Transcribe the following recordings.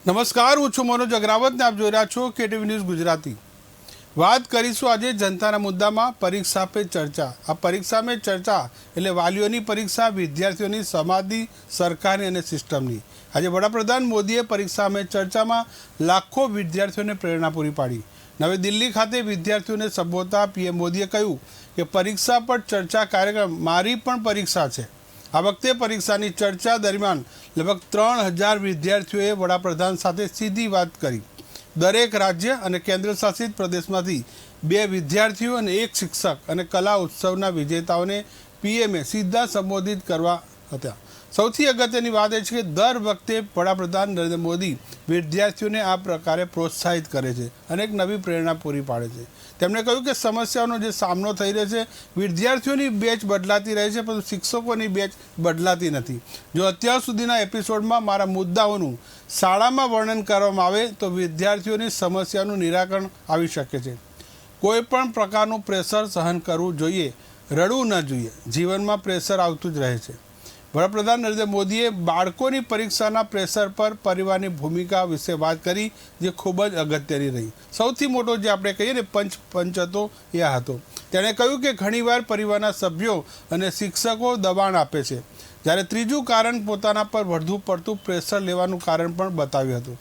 નમસ્કાર, હું છું મનોજ અગ્રાવત ને આપ જોઈ રહ્યા છો કેટીવી ન્યૂઝ ગુજરાતી। વાત કરીશું આજે જનતાના મુદ્દામાં પરીક્ષા પે ચર્ચા। આ પરીક્ષા में ચર્ચા એટલે વાલીઓની પરીક્ષા, વિદ્યાર્થીઓની, સમાજની, સરકારની અને સિસ્ટમની। આજે વડાપ્રધાન મોદીએ પરીક્ષા में ચર્ચામાં લાખો વિદ્યાર્થીઓને પ્રેરણા પૂરી પાડી। નવી દિલ્હી ખાતે વિદ્યાર્થીઓને સંબોધતા પીએમ મોદીએ કહ્યું કે પરીક્ષા પર ચર્ચા કાર્યક્રમ મારી પણ પરીક્ષા છે। આ વખતે પરીક્ષાની ચર્ચા દરમિયાન લગભગ 3000 વિદ્યાર્થીઓએ વડાપ્રધાન સાથે સીધી વાત કરી। દરેક રાજ્ય અને કેન્દ્ર શાસિત પ્રદેશમાંથી 2 વિદ્યાર્થીઓ અને 1 શિક્ષક અને કલા ઉત્સવના વિજેતાઓને પીએમએ સીધા સંબોધિત કરવા હતા। સૌથી અગત્યની વાત એ છે કે દર વખતે વડાપ્રધાન નરેન્દ્ર મોદી વિદ્યાર્થીઓને આ પ્રકારે પ્રોત્સાહિત કરે છે અને એક નવી પ્રેરણા પૂરી પાડે છે। તેમણે કહ્યું કે સમસ્યાઓનો જે સામનો થઈ રહ્યો છે, વિદ્યાર્થીઓની બેચ બદલાતી રહે છે પરંતુ શિક્ષકોની બેચ બદલાતી નથી। જો અત્યાર સુધીના એપિસોડમાં મારા મુદ્દાઓનું શાળામાં વર્ણન કરવામાં આવે તો વિદ્યાર્થીઓની સમસ્યાનું નિરાકરણ આવી શકે છે। કોઈ પણ પ્રકારનું પ્રેશર સહન કરવું જોઈએ, રડવું ન જોઈએ। જીવનમાં પ્રેશર આવતું જ રહે છે। વડાપ્રધાન નરેન્દ્ર મોદીએ બાળકોની પરીક્ષાના પ્રેશર પર પરિવારની ભૂમિકા વિશે વાત કરી, જે ખૂબ જ અગત્યની રહી। સૌથી મોટો જે આપણે કહીએ ને પંચ હતો એ આ હતો। તેણે કહ્યું કે ઘણીવાર પરિવારના સભ્યો અને શિક્ષકો દબાણ આપે છે, જ્યારે ત્રીજું કારણ પોતાના પર વધુ પડતું પ્રેશર લેવાનું કારણ પણ બતાવ્યું હતું।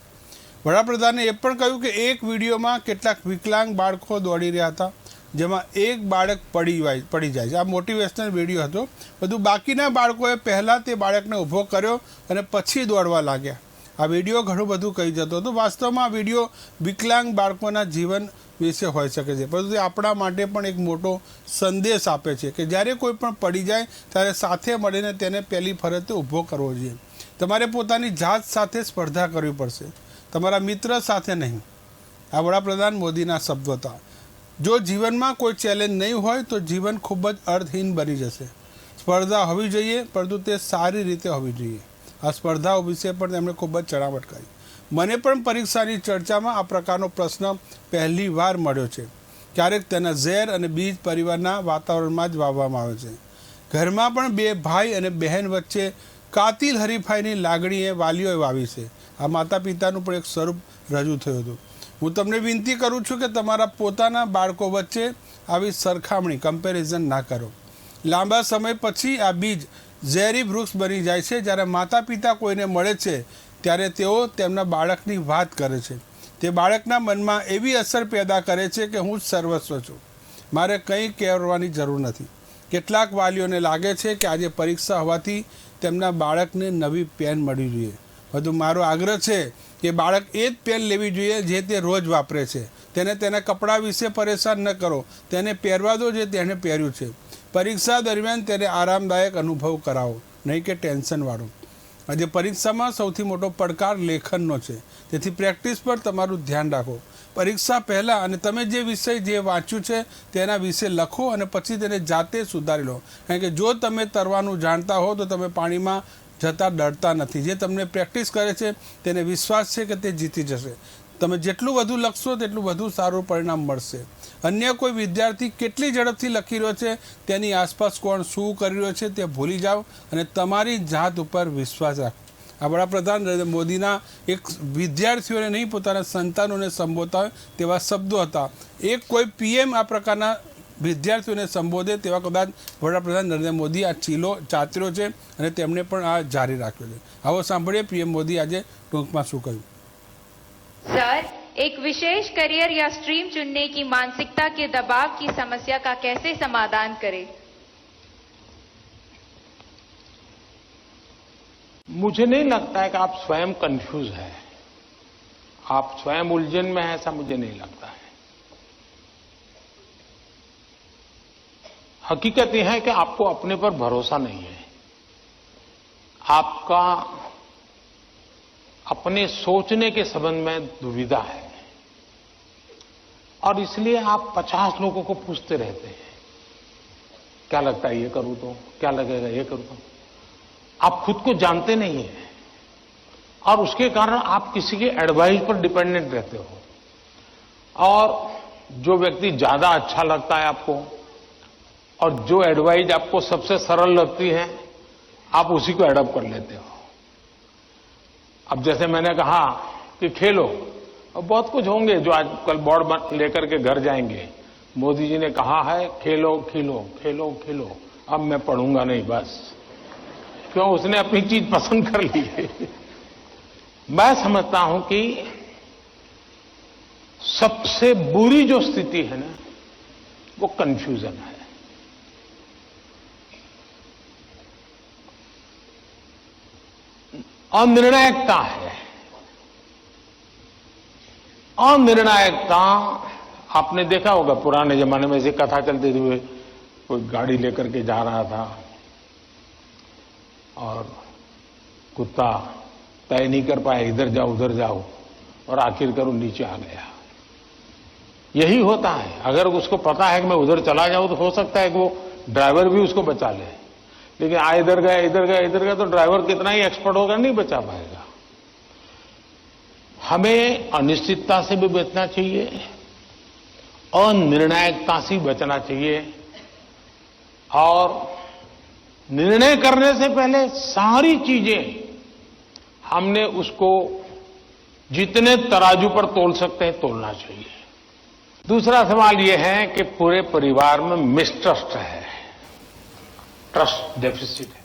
વડાપ્રધાને એ પણ કહ્યું કે એક વિડીયોમાં કેટલાક વિકલાંગ બાળકો દોડી રહ્યા હતા, જેમાં એક બાળક પડી જાય છે। આ મોટિવેશનલ વિડીયો હતો। બધું બાકીના બાળકોએ પહેલાં તે બાળકને ઊભો કર્યો અને પછી દોડવા લાગ્યા। આ વિડીયો ઘણું બધું કહી જતો હતો। વાસ્તવમાં આ વિડીયો વિકલાંગ બાળકોના જીવન વિશે હોઈ શકે છે, પરંતુ તે આપણા માટે પણ એક મોટો સંદેશ આપે છે કે જ્યારે કોઈ પણ પડી જાય ત્યારે સાથે મળીને તેને પહેલી ફરતે ઊભો કરવો જોઈએ। તમારે પોતાની જાત સાથે સ્પર્ધા કરવી પડશે, તમારા મિત્ર સાથે નહીં। આ વડાપ્રધાન મોદીના શબ્દો હતા। જો જીવનમાં કોઈ ચેલેન્જ નહીં હોય તો જીવન ખૂબ જ અર્થહીન બની જશે। સ્પર્ધા હોવી જોઈએ, પરંતુ તે સારી રીતે હોવી જોઈએ। આ સ્પર્ધાઓ વિશે પણ તેમણે ખૂબ જ ચડામટ કરી। મને પણ પરીક્ષાની ચર્ચામાં આ પ્રકારનો પ્રશ્ન પહેલી વાર મળ્યો છે। ક્યારેક તેના ઝેર અને બીજ પરિવારના વાતાવરણમાં જ વાવવામાં આવે છે। ઘરમાં પણ 2 ભાઈ અને બહેન વચ્ચે કાતિલ હરીફાઈની લાગણીએ વાલીઓએ વાવી છે। આ માતા પિતાનું પણ એક સ્વરૂપ રજૂ થયું હતું। હું તમને વિનંતી કરું છું કે તમારા પોતાના બાળકો વચ્ચે આવી સરખામણી, કમ્પેરિઝન ના કરો। લાંબા સમય પછી આ બીજ ઝેરી વૃક્ષ બની જાય છે। જ્યારે માતા પિતા કોઈને મળે છે ત્યારે તેઓ તેમના બાળકની વાત કરે છે। તે બાળકના મનમાં એવી અસર પેદા કરે છે કે હું જ સર્વસ્વ છું, મારે કંઈ કહેવાની જરૂર નથી। કેટલાક વાલીઓને લાગે છે કે આજે પરીક્ષા હોવાથી તેમના બાળકને નવી પેન મળવી જોઈએ। વધુ મારો આગ્રહ છે કે બાળક એ જ પેન લેવી જોઈએ જે તે રોજ વાપરે છે। તેને તેના કપડાં વિશે પરેશાન ન કરો, તેને પહેરવા દો જે તેણે પહેર્યું છે। પરીક્ષા દરમિયાન તેને આરામદાયક અનુભવ કરાવો, નહીં કે ટેન્શનવાળો। આજે પરીક્ષામાં સૌથી મોટો પડકાર લેખનનો છે, તેથી પ્રેક્ટિસ પર તમારું ધ્યાન રાખો। પરીક્ષા પહેલાં અને તમે જે વિષય જે વાંચ્યું છે તેના વિશે લખો અને પછી તેને જાતે સુધારી લો, કારણ કે જો તમે તરવાનું જાણતા હો તો તમે પાણીમાં જતા ડરતા નથી। જે તમને પ્રેક્ટિસ કરે છે તેને વિશ્વાસ છે કે તે જીતી જશે। તમે જેટલું વધુ લખશો તેટલું વધુ સારું પરિણામ મળશે। અન્ય કોઈ વિદ્યાર્થી કેટલી ઝડપથી લખી રહ્યો છે, તેની આસપાસ કોણ શું કરી રહ્યો છે તે ભૂલી જાઓ અને તમારી જાત ઉપર વિશ્વાસ રાખો। આ વડાપ્રધાન નરેન્દ્ર મોદીના એક વિદ્યાર્થીઓને નહીં, પોતાના સંતાનોને સંબોધતા તેવા શબ્દો હતા। એક કોઈ પીએમ આ પ્રકારના વિદ્યાર્થીઓને સંબોધે તેવા કદાચ વડાપ્રધાન નરેન્દ્ર મોદી આ ચીલો ચાતર્યો છે અને તેમણે પણ આ જારી રાખ્યો છે। આવો સાંભળીએ પીએમ મોદી આજે ટૂંકમાં શું કહ્યું। सर, एक विशेष करियर या स्ट्रीम चुनने की मानसिकता के दबाव की समस्या का कैसे समाधान करें? मुझे नहीं लगता है कि आप स्वयं कंफ्यूज हैं, आप स्वयं उलझन में हैं, ऐसा मुझे नहीं लगता है। हकीकत यह है कि आपको अपने पर भरोसा नहीं है, आपका अपने सोचने के संबंध में दुविधा है और इसलिए आप 50 लोगों को पूछते रहते हैं, क्या लगता है ये करूं तो, क्या लगेगा ये करूं तो। आप खुद को जानते नहीं हैं और उसके कारण आप किसी के एडवाइस पर डिपेंडेंट रहते हो और जो व्यक्ति ज्यादा अच्छा लगता है आपको और जो एडवाइस आपको सबसे सरल लगती है आप उसी को एडॉप्ट कर लेते हो। अब जैसे मैंने कहा कि खेलो, और बहुत कुछ होंगे जो आज कल बोर्ड लेकर के घर जाएंगे। मोदी जी ने कहा है खेलो खिलो, खेलो खिलो, अब मैं पढ़ूंगा नहीं, बस। क्यों? उसने अपनी चीज पसंद कर ली है। मैं समझता हूं कि सबसे बुरी जो स्थिति है ना, वो कंफ्यूजन है। अनिर्णायकता है। अनिर्णायकता, आपने देखा होगा पुराने जमाने में ऐसी कथा चलती थी, कोई गाड़ी लेकर के जा रहा था और कुत्ता तय नहीं कर पाया, इधर जाओ उधर जाओ, और आखिरकार वो नीचे आ गया। यही होता है। अगर उसको पता है कि मैं उधर चला जाऊं तो हो सकता है कि वो ड्राइवर भी उसको बचा ले, लेकिन इधर गया इधर गया इधर गया, तो ड्राइवर कितना ही एक्सपर्ट होगा, नहीं बचा पाएगा। हमें अनिश्चितता से भी बचना चाहिए, अनिर्णायकता से बचना चाहिए, और निर्णय करने से पहले सारी चीजें हमने उसको जितने तराजू पर तोल सकते हैं तोलना चाहिए। दूसरा सवाल यह है कि पूरे परिवार में मिसट्रस्ट है, ट्रस्ट डेफिसिट है।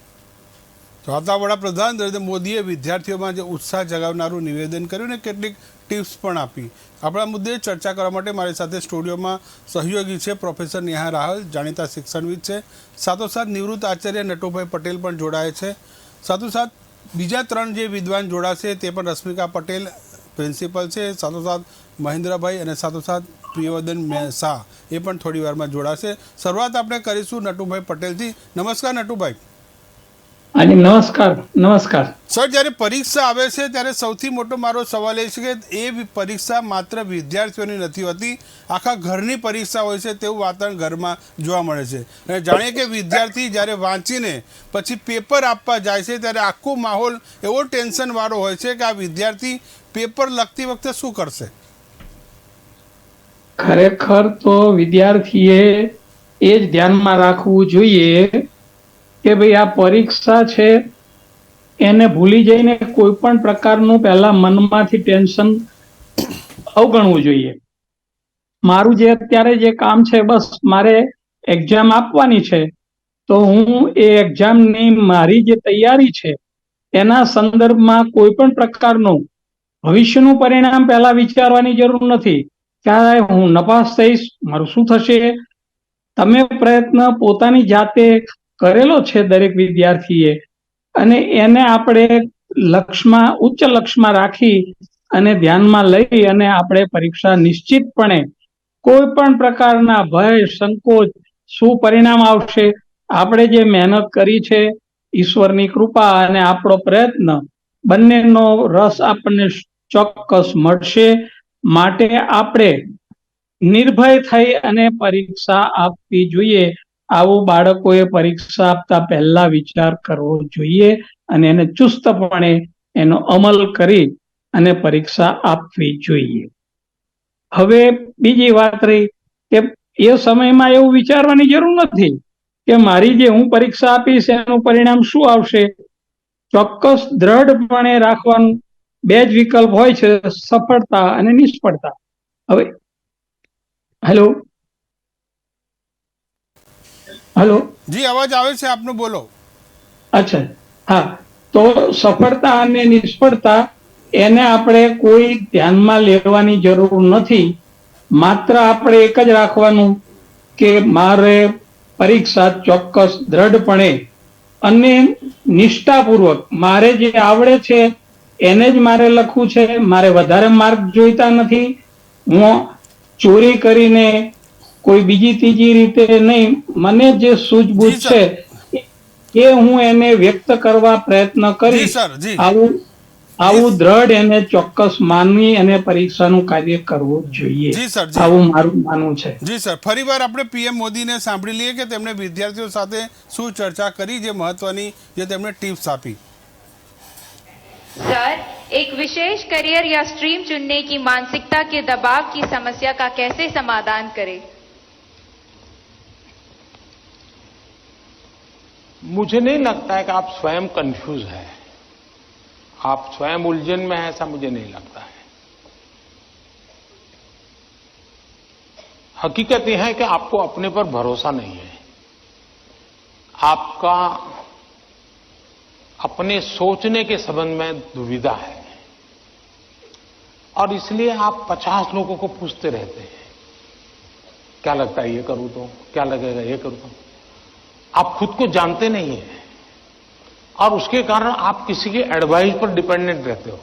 તો આપણા વડાપ્રધાન નરેન્દ્ર મોદીએ વિદ્યાર્થીઓમાં જે ઉત્સાહ જગાવનારું નિવેદન કર્યું ને કેટલીક ટિપ્સ પણ આપી। આપણા મુદ્દે ચર્ચા કરવા માટે મારી સાથે સ્ટુડિયોમાં સહયોગી છે પ્રોફેસર નેહા રાહલ, જાણીતા શિક્ષણવિદ છે, સાથોસાથ નિવૃત્ત આચાર્ય નટુભાઈ પટેલ પણ જોડાય છે, સાથોસાથ બીજા 3 જે વિદ્વાન જોડાશે તે પણ રશ્મિકા પટેલ પ્રિન્સિપલ છે, સાથોસાથ મહેન્દ્રભાઈ અને સાથોસાથ પ્રિયવદન શાહ એ પણ થોડી વારમાં જોડાશે। શરૂઆત આપણે કરીશું નટુભાઈ પટેલથી। નમસ્કાર નટુભાઈ। અને નમસ્કાર નમસ્કાર સર, જ્યારે પરીક્ષા આવે છે ત્યારે સૌથી મોટો મારો સવાલ એ છે કે એ પરીક્ષા માત્ર વિદ્યાર્થીઓની નથી હોતી, આખા ઘરની પરીક્ષા હોય છે તેવું વાતાવરણ ઘરમાં જોવા મળે છે। અને જાણીએ કે વિદ્યાર્થી જ્યારે વાંચીને પછી પેપર આપવા જાય છે ત્યારે આખો માહોલ એવો ટેન્શનવાળો હોય છે કે આ વિદ્યાર્થી પેપર લખતી વખતે શું કરશે? ખરેખર તો વિદ્યાર્થીએ એ જ ધ્યાનમાં રાખવું જોઈએ કે ભાઈ આ પરીક્ષા છે એને ભૂલી જઈને કોઈ પણ પ્રકારનું પહેલા મનમાંથી ટેન્શન અવગણવું જોઈએ। મારું જે અત્યારે જે કામ છે, બસ મારે એક્ઝામ આપવાની છે, તો હું એ એક્ઝામની મારી જે તૈયારી છે એના સંદર્ભમાં કોઈ પણ પ્રકારનું ભવિષ્યનું પરિણામ પહેલા વિચારવાની જરૂર નથી કે હું નપાસ થઈશ, મારું શું થશે। તમે પ્રયત્ન પોતાની જાતે કરેલો છે દરેક વિદ્યાર્થીએ, અને એને આપણે લક્ષ્યમાં ઉચ્ચ લક્ષ્યમાં રાખી અને ધ્યાનમાં લઈ અને આપણે પરીક્ષા નિશ્ચિતપણે કોઈ પણ પ્રકારના ભય સંકોચ શું પરિણામ આવશે, આપણે જે મહેનત કરી છે, ઈશ્વરની કૃપા અને આપણો પ્રયત્ન બંનેનો રસ આપણને ચોક્કસ મળશે। માટે આપણે નિર્ભય થઈ અને પરીક્ષા આપવી જોઈએ। આવું બાળકોએ પરીક્ષા આપતા પહેલા વિચાર કરવો જોઈએ અને એને ચુસ્તપણે એનો અમલ કરી અને પરીક્ષા આપવી જોઈએ। હવે બીજી વાત રહી કે એ સમયમાં એવું વિચારવાની જરૂર નથી કે મારી જે હું પરીક્ષા આપીશ એનું પરિણામ શું આવશે। ચોક્કસ દ્રઢપણે રાખવાનું 2 જ વિકલ્પ હોય છે, સફળતા અને નિષ્ફળતા। હવે હેલો હેલો જી, અવાજ આવે છે આપનો, બોલો। અચ્છા, હા, તો સફળતા અને નિષ્ફળતા એને આપણે કોઈ ધ્યાનમાં લેવાની જરૂર નથી। માત્ર આપણે એક જ રાખવાનું કે મારે પરીક્ષા ચોક્કસ દ્રઢપણે અને નિષ્ઠાપૂર્વક મારે જે આવડે છે એને જ મારે લખવું છે। મારે વધારે માર્ક જોઈતા નથી। હું ચોરી કરીને કોઈ બીજી ત્રીજી રીતે નહીં, મને જે સૂઝબૂઝ જી સર। છે એ હું એને વ્યક્ત કરવા પ્રયત્ન જી કરીશ। સર, જી આવું દ્રઢ એને ચોક્કસ માનવી અને પરીક્ષાનું કાર્ય કરવું જોઈએ। જી સર, જી આવું મારું માનવું છે। જી સર, ફરીવાર આપણે પીએમ મોદીને સાંભળી લઈએ કે તેમણે વિદ્યાર્થીઓ સાથે શું ચર્ચા કરી, જે મહત્વની જે તેમણે ટિપ્સ આપી। सर, एक विशेष करियर या स्ट्रीम चुनने की मानसिकता के दबाव की समस्या का कैसे समाधान करें? मुझे नहीं लगता है कि आप स्वयं कंफ्यूज हैं, आप स्वयं उलझन में हैं, ऐसा मुझे नहीं लगता है। हकीकत यह है कि आपको अपने पर भरोसा नहीं है, आपका अपने सोचने के संबंध में दुविधा है, और इसलिए आप 50 लोगों को पूछते रहते हैं, क्या लगता है ये करूं तो, क्या लगेगा ये करूं तो। आप खुद को जानते नहीं हैं, और उसके कारण आप किसी के एडवाइस पर डिपेंडेंट रहते हो,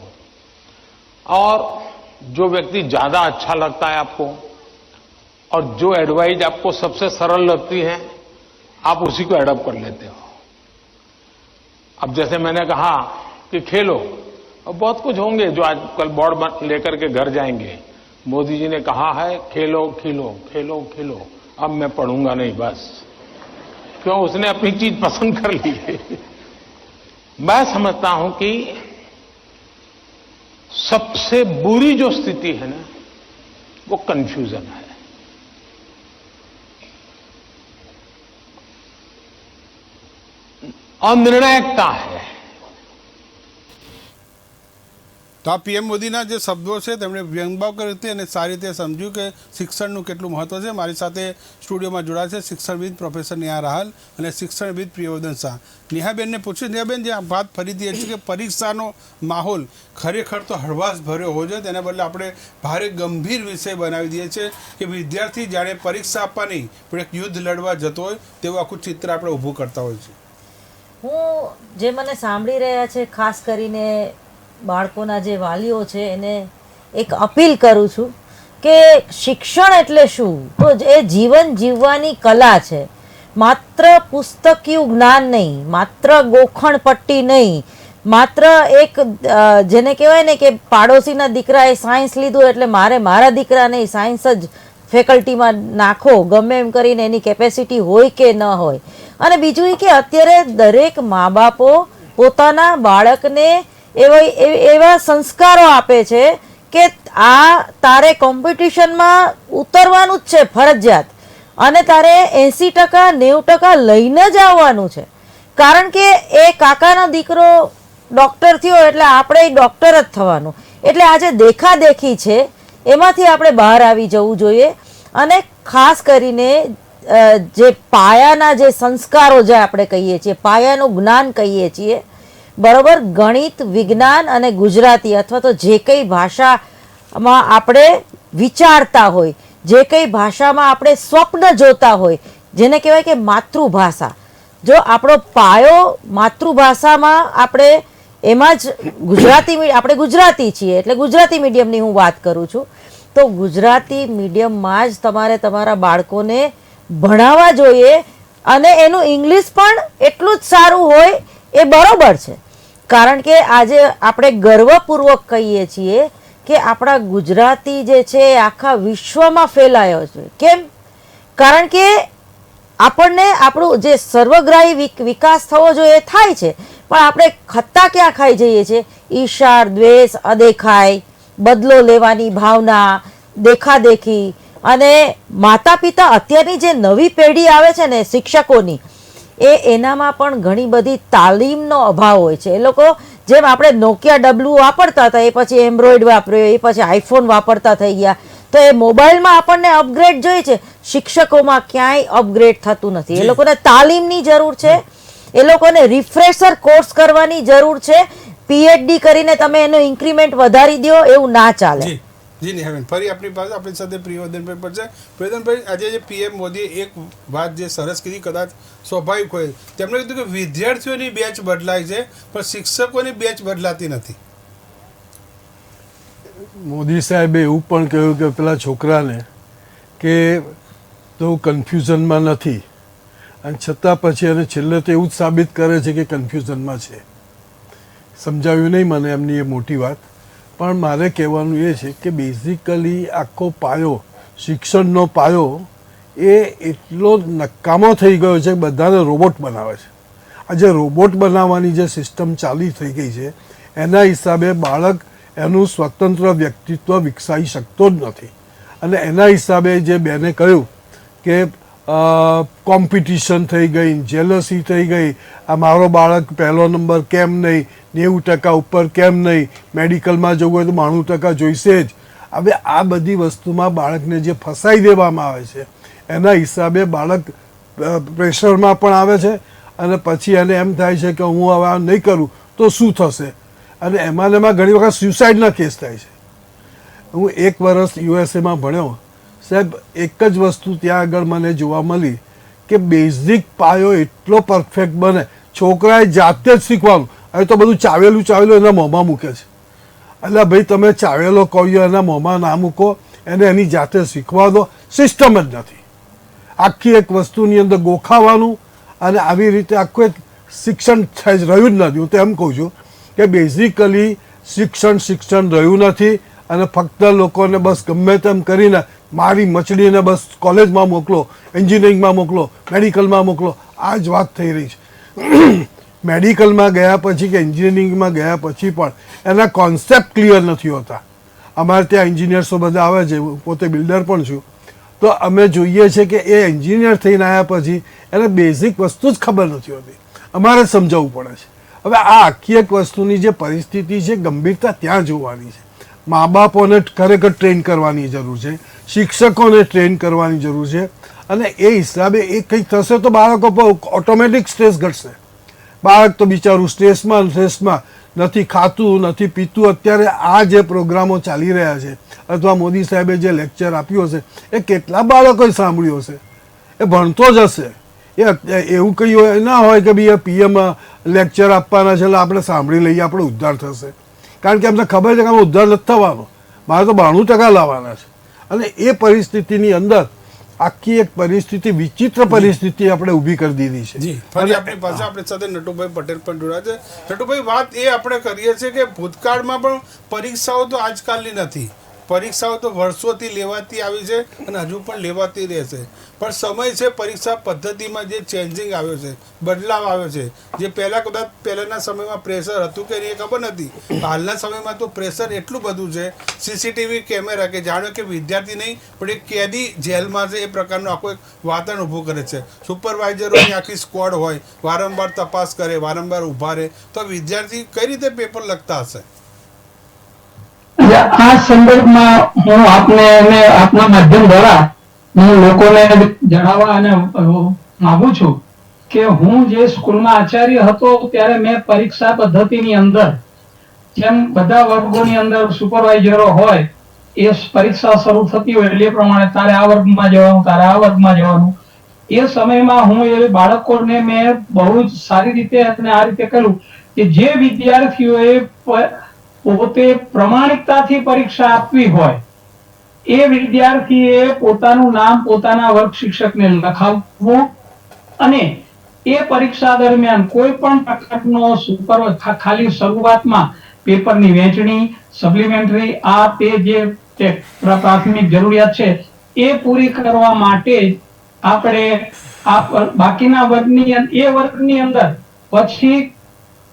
और जो व्यक्ति ज्यादा अच्छा लगता है आपको, और जो एडवाइस आपको सबसे सरल लगती है, आप उसी को एडॉप्ट कर लेते हो। अब जैसे मैंने कहा कि खेलो, और बहुत कुछ होंगे जो आज कल बोर्ड लेकर के घर जाएंगे, मोदी जी ने कहा है खेलो खिलो खेलो खिलो, अब मैं पढ़ूंगा नहीं, बस क्यों, उसने अपनी चीज पसंद कर ली है। मैं समझता हूं कि सबसे बुरी जो स्थिति है ना, वो कंफ्यूजन है। અનિર્ણાયકતા है। તો આ પીએમ મોદીના જે શબ્દો છે તેમણે વ્યંગભાવ કરી હતી અને સારી રીતે સમજ્યું કે શિક્ષણનું કેટલું મહત્વ છે। મારી સાથે સ્ટુડિયોમાં જોડાયા છે શિક્ષણવિદ પ્રોફેસર નેહા રાહલ અને શિક્ષણવિદ પ્રિયવર્ધન શાહ। નેહાબેનને પૂછ્યું, નેહાબેન જે આ વાત ફરીથી એ છે કે પરીક્ષાનો માહોલ ખરેખર તો હળવાશ ભર્યો હોવો જોઈએ, તેના બદલે આપણે ભારે ગંભીર વિષય બનાવી દઈએ છીએ કે વિદ્યાર્થી જાણે પરીક્ષા આપવા નહીં પણ એક યુદ્ધ લડવા જતો હોય તેવું આખું ચિત્ર આપણે ઊભું કરતા હોઈએ છીએ। હું જે મને સાંભળી રહ્યા છે, ખાસ કરીને બાળકોના જે વાલીઓ છે, એને એક અપીલ કરું છું કે શિક્ષણ એટલે શું, તો એ જીવન જીવવાની કલા છે, માત્ર પુસ્તકીયું જ્ઞાન નહીં, માત્ર ગોખણ પટ્ટી નહીં, માત્ર એક જેને કહેવાય ને કે પાડોશીના દીકરાએ સાયન્સ લીધું એટલે મારા દીકરાને સાયન્સ જ ફેકલ્ટીમાં નાખો, ગમે એમ કરીને એની કેપેસિટી હોય કે ન હોય। અને બીજું એ કે અત્યારે દરેક મા બાપો પોતાના બાળકને એવા સંસ્કારો આપે છે કે આ તારે કોમ્પિટિશનમાં ઉતરવાનું જ છે ફરજિયાત, અને તારે 80% 90% લઈને જ આવવાનું છે, કારણ કે એ કાકાનો દીકરો ડોક્ટર થયો એટલે આપણે ડોક્ટર જ થવાનું। એટલે આ જે દેખાદેખી છે એમાંથી આપણે બહાર આવી જવું જોઈએ, અને ખાસ કરીને જે પાયાના જે સંસ્કારો જે આપણે કહીએ છીએ, પાયાનું જ્ઞાન કહીએ છીએ, બરોબર, ગણિત, વિજ્ઞાન અને ગુજરાતી અથવા તો જે કઈ ભાષામાં આપણે વિચારતા હોય, જે કઈ ભાષામાં આપણે સ્વપ્ન જોતા હોય, જેને કહેવાય કે માતૃભાષા, જો આપણો પાયો માતૃભાષામાં આપણે એમાં જ આપણે ગુજરાતી છીએ એટલે ગુજરાતી મીડિયમની હું વાત કરું છું, તો ગુજરાતી મીડિયમમાં જ તમારે તમારા બાળકોને ભણાવવા જોઈએ, અને એનું ઇંગ્લિશ પણ એટલું જ સારું હોય એ બરોબર છે, કારણ કે આજે આપણે ગર્વપૂર્વક કહીએ છીએ કે આપણા ગુજરાતી જે છે એ આખા વિશ્વમાં ફેલાયો છે। કેમ? કારણ કે આપણને આપણું જે સર્વગ્રાહી વિકાસ થવો જોઈએ એ થાય છે, પણ આપણે ખત્તા ક્યાં ખાઈ જઈએ છીએ? ઈર્ષા, દ્વેષ, અદેખાઈ, બદલો લેવાની ભાવના, દેખાદેખી, અને માતા પિતા અત્યારની જે નવી પેઢી આવે છે ને શિક્ષકોની, એનામાં પણ ઘણી બધી તાલીમનો અભાવ હોય છે। એ લોકો જેમ આપણે નોકિયા ડબલું વાપરતા હતા, એ પછી એન્ડ્રોઈડ વાપર્યો, એ પછી આઈફોન વાપરતા થઈ ગયા, તો એ મોબાઈલમાં આપણને અપગ્રેડ જોઈએ છે, શિક્ષકોમાં ક્યાંય અપગ્રેડ થતું નથી। એ લોકોને તાલીમની જરૂર છે, એ લોકોને રિફ્રેશર કોર્સ કરવાની જરૂર છે। પીએચડી કરીને તમે એનો ઇન્ક્રીમેન્ટ વધારી દો એવું ના ચાલે। જી નેહાબેન, ફરી આપણી પાસે આપણી સાથે પ્રિયવર્ધનભાઈ પર છે। પ્રિયવર્ધનભાઈ, આજે જે પીએમ મોદીએ એક વાત જે સરસ કીધી, કદાચ સ્વાભાવિક હોય, તેમણે કીધું કે વિદ્યાર્થીઓની બેચ બદલાય છે પણ શિક્ષકોની બેચ બદલાતી નથી। મોદી સાહેબે એવું પણ કહ્યું કે પેલા છોકરાને કે તો કન્ફ્યુઝનમાં નથી, અને છતાં પછી અને છેલ્લે તો એવું જ સાબિત કરે છે કે કન્ફ્યુઝનમાં છે। સમજાવ્યું નહીં મને એમની એ મોટી વાત, પણ મારે કહેવાનું એ છે કે બેઝિકલી આખો પાયો, શિક્ષણનો પાયો એ એટલો નકામો થઈ ગયો છે કે બધાને રોબોટ બનાવે છે। આ જે રોબોટ બનાવવાની જે સિસ્ટમ ચાલી થઈ ગઈ છે એના હિસાબે બાળક એનું સ્વતંત્ર વ્યક્તિત્વ વિકસાવી શકતો જ નથી, અને એના હિસાબે જે બેને કહ્યું કે કોમ્પિટિશન થઈ ગઈ, જેલસી થઈ ગઈ, આ મારો બાળક પહેલો નંબર કેમ નહીં, 90% ઉપર કેમ નહીં, મેડિકલમાં જવું હોય તો 92% જોઈશે જ, હવે આ બધી વસ્તુમાં બાળકને જે ફસાઈ દેવામાં આવે છે એના હિસાબે બાળક પ્રેશરમાં પણ આવે છે અને પછી એને એમ થાય છે કે હું હવે આ નહીં કરું તો શું થશે, અને એમાં ઘણી વખત સ્યુસાઇડના કેસ થાય છે. હું 1 વર્ષ યુએસએમાં ભણ્યો સાહેબ, એક જ વસ્તુ ત્યાં આગળ મને જોવા મળી કે બેઝિક પાયો એટલો પરફેક્ટ બને, છોકરાએ જાતે જ શીખવાનું. હવે તો બધું ચાવેલું એના મોંમાં મૂકે છે. એટલે ભાઈ તમે ચાવેલો કહ્યો એના મોંમાં ના મૂકો, એને એની જાતે શીખવા દો. સિસ્ટમ જ નથી. આખી એક વસ્તુની અંદર ગોખાવાનું અને આવી રીતે આખું એક શિક્ષણ રહ્યું જ નથી. હું તો એમ કહું છું કે બેઝિકલી શિક્ષણ રહ્યું નથી અને ફક્ત લોકોને બસ ગમે તેમ કરીને મારી મચડીને બસ કોલેજમાં મોકલો, એન્જિનિયરિંગમાં મોકલો, મેડિકલમાં મોકલો, આ જ વાત થઈ રહી છે. મેડિકલમાં ગયા પછી કે એન્જિનિયરિંગમાં ગયા પછી પણ એના કોન્સેપ્ટ ક્લિયર નથી હોતા. અમારે ત્યાં એન્જિનિયર્સો બધા આવે છે, પોતે બિલ્ડર પણ છું, તો અમે જોઈએ છીએ કે એ એન્જિનિયર થઈને આવ્યા પછી એને બેઝિક વસ્તુ જ ખબર નથી હોતી. અમારે સમજાવવું પડે છે. હવે આ આખી એક વસ્તુની જે પરિસ્થિતિ છે, ગંભીરતા ત્યાં જોવાની છે. મા બાપોને ખરેખર ટ્રેન કરવાની જરૂર છે, શિક્ષકોને ટ્રેન કરવાની જરૂર છે, અને એ હિસાબે એ કંઈક થશે તો બાળકો પર ઓટોમેટિક સ્ટ્રેસ ઘટશે. બાળક તો બિચારું સ્ટ્રેસમાં નથી ખાતું નથી પીતું. અત્યારે આ જે પ્રોગ્રામો ચાલી રહ્યા છે અથવા મોદી સાહેબે જે લેક્ચર આપ્યું હશે એ કેટલા બાળકોએ સાંભળ્યું હશે? એ ભણતો જ હશે. એ એવું કંઈ ના હોય કે ભાઈ પીએમ લેક્ચર આપવાના છે એટલે આપણે સાંભળી લઈએ, આપણે ઉદ્ધાર થશે. કારણ કે અમને ખબર છે કે આમાં ઉદ્ધાર નથી થવાનો, મારે તો 92% લાવવાના છે. અને એ પરિસ્થિતિની અંદર આખી એક પરિસ્થિતિ, વિચિત્ર પરિસ્થિતિ આપણે ઊભી કરી દીધી છે. જી, ફરી આપણી પાસે આપણી સાથે નટુભાઈ પટેલ પણ જોડાયા છે. નટુભાઈ, વાત એ આપણે કરીએ છીએ કે ભૂતકાળમાં પણ પરીક્ષાઓ તો આજકાલની નથી. પરીક્ષાઓ તો વર્ષોથી લેવાતી આવી છે અને હજુ પણ લેવાતી રહેશે. પણ સમય છે, પરીક્ષા પદ્ધતિમાં જે ચેન્જિંગ આવ્યો છે, બદલાવ આવ્યો છે. જે કદાચ પહેલાંના સમયમાં પ્રેશર હતું કે નહીં એ ખબર નથી, હાલના સમયમાં તો પ્રેશર એટલું બધું છે. સીસીટીવી કેમેરા કે જાણો કે વિદ્યાર્થી નહીં પણ એક કેદી જેલમાં છે, એ પ્રકારનું આખું એક વાતાવરણ ઊભું કરે છે. સુપરવાઇઝરોની આખી સ્ક્વોડ હોય, વારંવાર તપાસ કરે, વારંવાર ઊભા રહે, તો વિદ્યાર્થી કઈ રીતે પેપર લખતા હશે? આ સંદર્ભમાં હું આપને અને આપના માધ્યમ દ્વારા હું લોકોને જણાવવા અને માંગુ છું કે હું જે સ્કૂલમાં આચાર્ય હતો ત્યારે મેં પરીક્ષા પદ્ધતિની અંદર જેમ બધા વર્ગોની અંદર સુપરવાઇઝરો હોય, એ પરીક્ષા શરૂ થતી હોય એટલે એ પ્રમાણે તારે આ વર્ગમાં જવાનું, તારે આ વર્ગમાં જવાનું. એ સમયમાં હું એ બાળકોને મેં બહુ જ સારી રીતે અને આ રીતે કહ્યું કે જે વિદ્યાર્થીઓએ પોતે પ્રમાણિકતાથી પરીક્ષા આપવી હોય એ વિદ્યાર્થીએ પોતાનું નામ પોતાના વર્ગ શિક્ષકને લખાવવું અને એ પરીક્ષા દરમિયાન કોઈ પણ પ્રકારનો ખાલી શરૂઆતમાં પેપરની વહેંચણી, સપ્લિમેન્ટરી, આ તે જે પ્રાથમિક જરૂરિયાત છે એ પૂરી કરવા માટે આપણે બાકીના વર્ગની અંદર પછી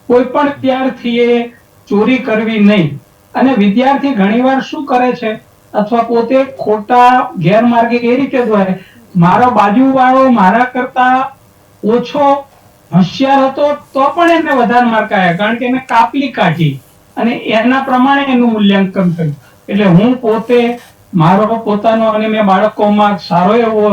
કોઈ પણ વિદ્યાર્થીએ ચોરી કરવી નહીં. અને વિદ્યાર્થી ઘણીવાર શું કરે છે અથવા પોતે ખોટા ગેરમાર્ગે એ રીતે દોરે, મારો બાજુવાળો મારા કરતા ઓછો હોશિયાર હતો તો પણ એને વધારે માર્ક આવ્યા, કારણ કે એને કાપલી કાઢી અને એના પ્રમાણે એનું મૂલ્યાંકન કર્યું. એટલે હું પોતે મારો પોતાનો અને મેં બાળકોમાં સારો એવો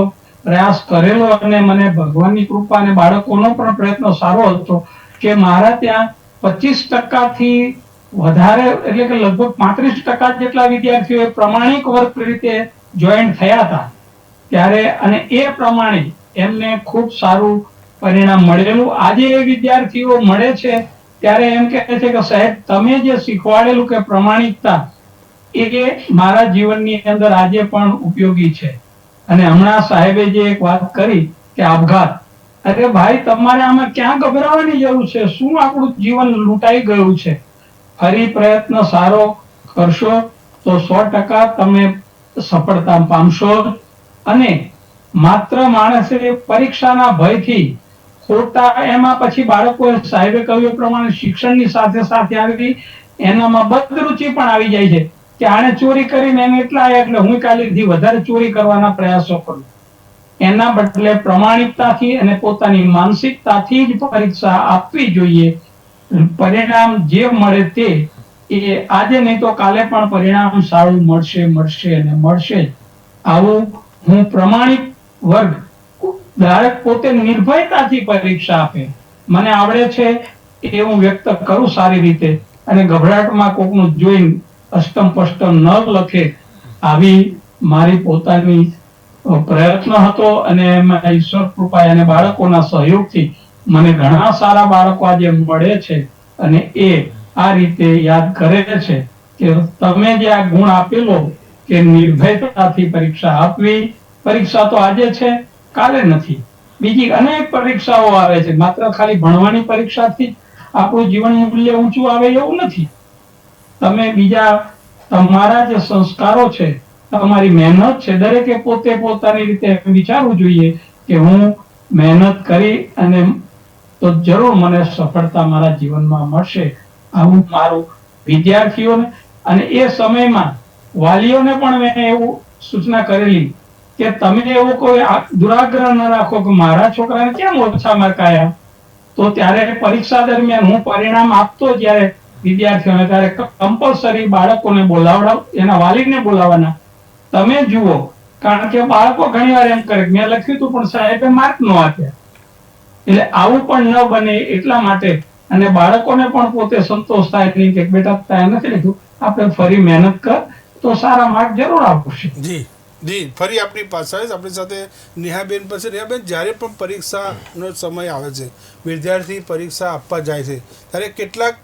પ્રયાસ કરેલો અને મને ભગવાનની કૃપા અને બાળકોનો પણ પ્રયત્ન સારો હતો કે મારા ત્યાં 25% વધારે એટલે કે લગભગ 35% જેટલા વિદ્યાર્થીઓ પ્રમાણિક વર્ગ રીતે જોઈન્ટ થયા હતા ત્યારે, અને એ પ્રમાણે એમને ખૂબ સારું પરિણામ મળેલું. આજે એ વિદ્યાર્થીઓ મળે છે ત્યારે એમ કહે છે કે સાહેબ તમે જે શીખવાડેલું કે પ્રમાણિકતા એ મારા જીવનની અંદર આજે પણ ઉપયોગી છે. અને હમણાં સાહેબે જે એક વાત કરી કે આપઘાત, અરે ભાઈ તમારે આમાં ક્યાં ગભરાવાની જરૂર છે? શું આપણું જીવન લૂંટાઈ ગયું છે? ફરી પ્રયત્ન સારો કરશો તો 100% તમે સફળતા પામશો. અને માત્ર માણસે પરીક્ષાના ભયથી ખોટા એમાં પછી બાળકો સાહેબે કહ્યું પ્રમાણે શિક્ષણની સાથે સાથે આવી એનામાં બદરુચિ પણ આવી જાય છે કે આણે ચોરી કરીને એને એટલા આવ્યા એટલે હું કાલેથી વધારે ચોરી કરવાના પ્રયાસો કરું. એના બદલે પ્રમાણિકતાથી અને પોતાની માનસિકતાથી જ પરીક્ષા આપવી જોઈએ. પરિણામ જે મળે તે એ આજે નહીં તો કાલે પણ પરિણામ સારું મળશે અને મળશે જ. આવું હું પ્રમાણિક વર્ગ દરેક પોતે નિર્ભયતાથી પરીક્ષા આપે, મને આવડે છે એ હું વ્યક્ત કરું સારી રીતે, અને ગભરાટમાં કોકનું જોઈને અષ્ટમ પષ્ટમ ન લખે, આવી મારી પોતાની પ્રયત્ન હતો. અને એમાં ઈશ્વર કૃપા અને બાળકોના સહયોગથી મને ઘણા સારા બાળકો આજે મળે છે, અને એ આ રીતે યાદ કરે છે કે તમે જે આ ગુણ આપેલો કે નિર્ભયતાથી પરીક્ષા આપવી. પરીક્ષા તો આજે છે, કાલે નથી. બીજી અનેક પરીક્ષાઓ આવે છે, માત્ર ખાલી ભણવાની પરીક્ષાથી આપણું જીવન મૂલ્ય ઊંચું આવે એવું નથી. તમે બીજા તમારા જે સંસ્કારો છે, તમારી મહેનત છે, દરેકે પોતે પોતાની રીતે વિચારવું જોઈએ કે હું મહેનત કરી અને તો જરૂર મને સફળતા મારા જીવનમાં મળશે. આવું મારું વિદ્યાર્થીઓને અને એ સમયમાં વાલીઓને પણ મેં એવું સૂચના કરેલી કે તમે એવો કોઈ દુરાગ્રહ ન રાખો કે મારા છોકરાને કેમ ઓછા માર્ક આવ્યા. તો ત્યારે પરીક્ષા દરમિયાન હું પરિણામ આપતો જ્યારે વિદ્યાર્થીઓને, ત્યારે કમ્પલસરી બાળકોને બોલાવડા, એના વાલીને બોલાવવાના. તમે જુઓ, કારણ કે બાળકો ઘણી વાર એમ કરે મેં લખ્યું હતું પણ સાહેબે માર્ક ન આપ્યા. એટલે આવું પણ ન બને એટલા માટે, અને બાળકોને પણ પોતે સંતોષ થાય નહીં કે બેટા ત્યાં નથી લીધું, આપણે ફરી મહેનત કર તો સારા માર્ક જરૂર આવશે. જી ફરી આપણી પાસે આપણી સાથે નેહાબેન પાસે. નેહાબેન, જ્યારે પણ પરીક્ષાનો સમય આવે છે, વિદ્યાર્થી પરીક્ષા આપવા જાય છે, ત્યારે કેટલાક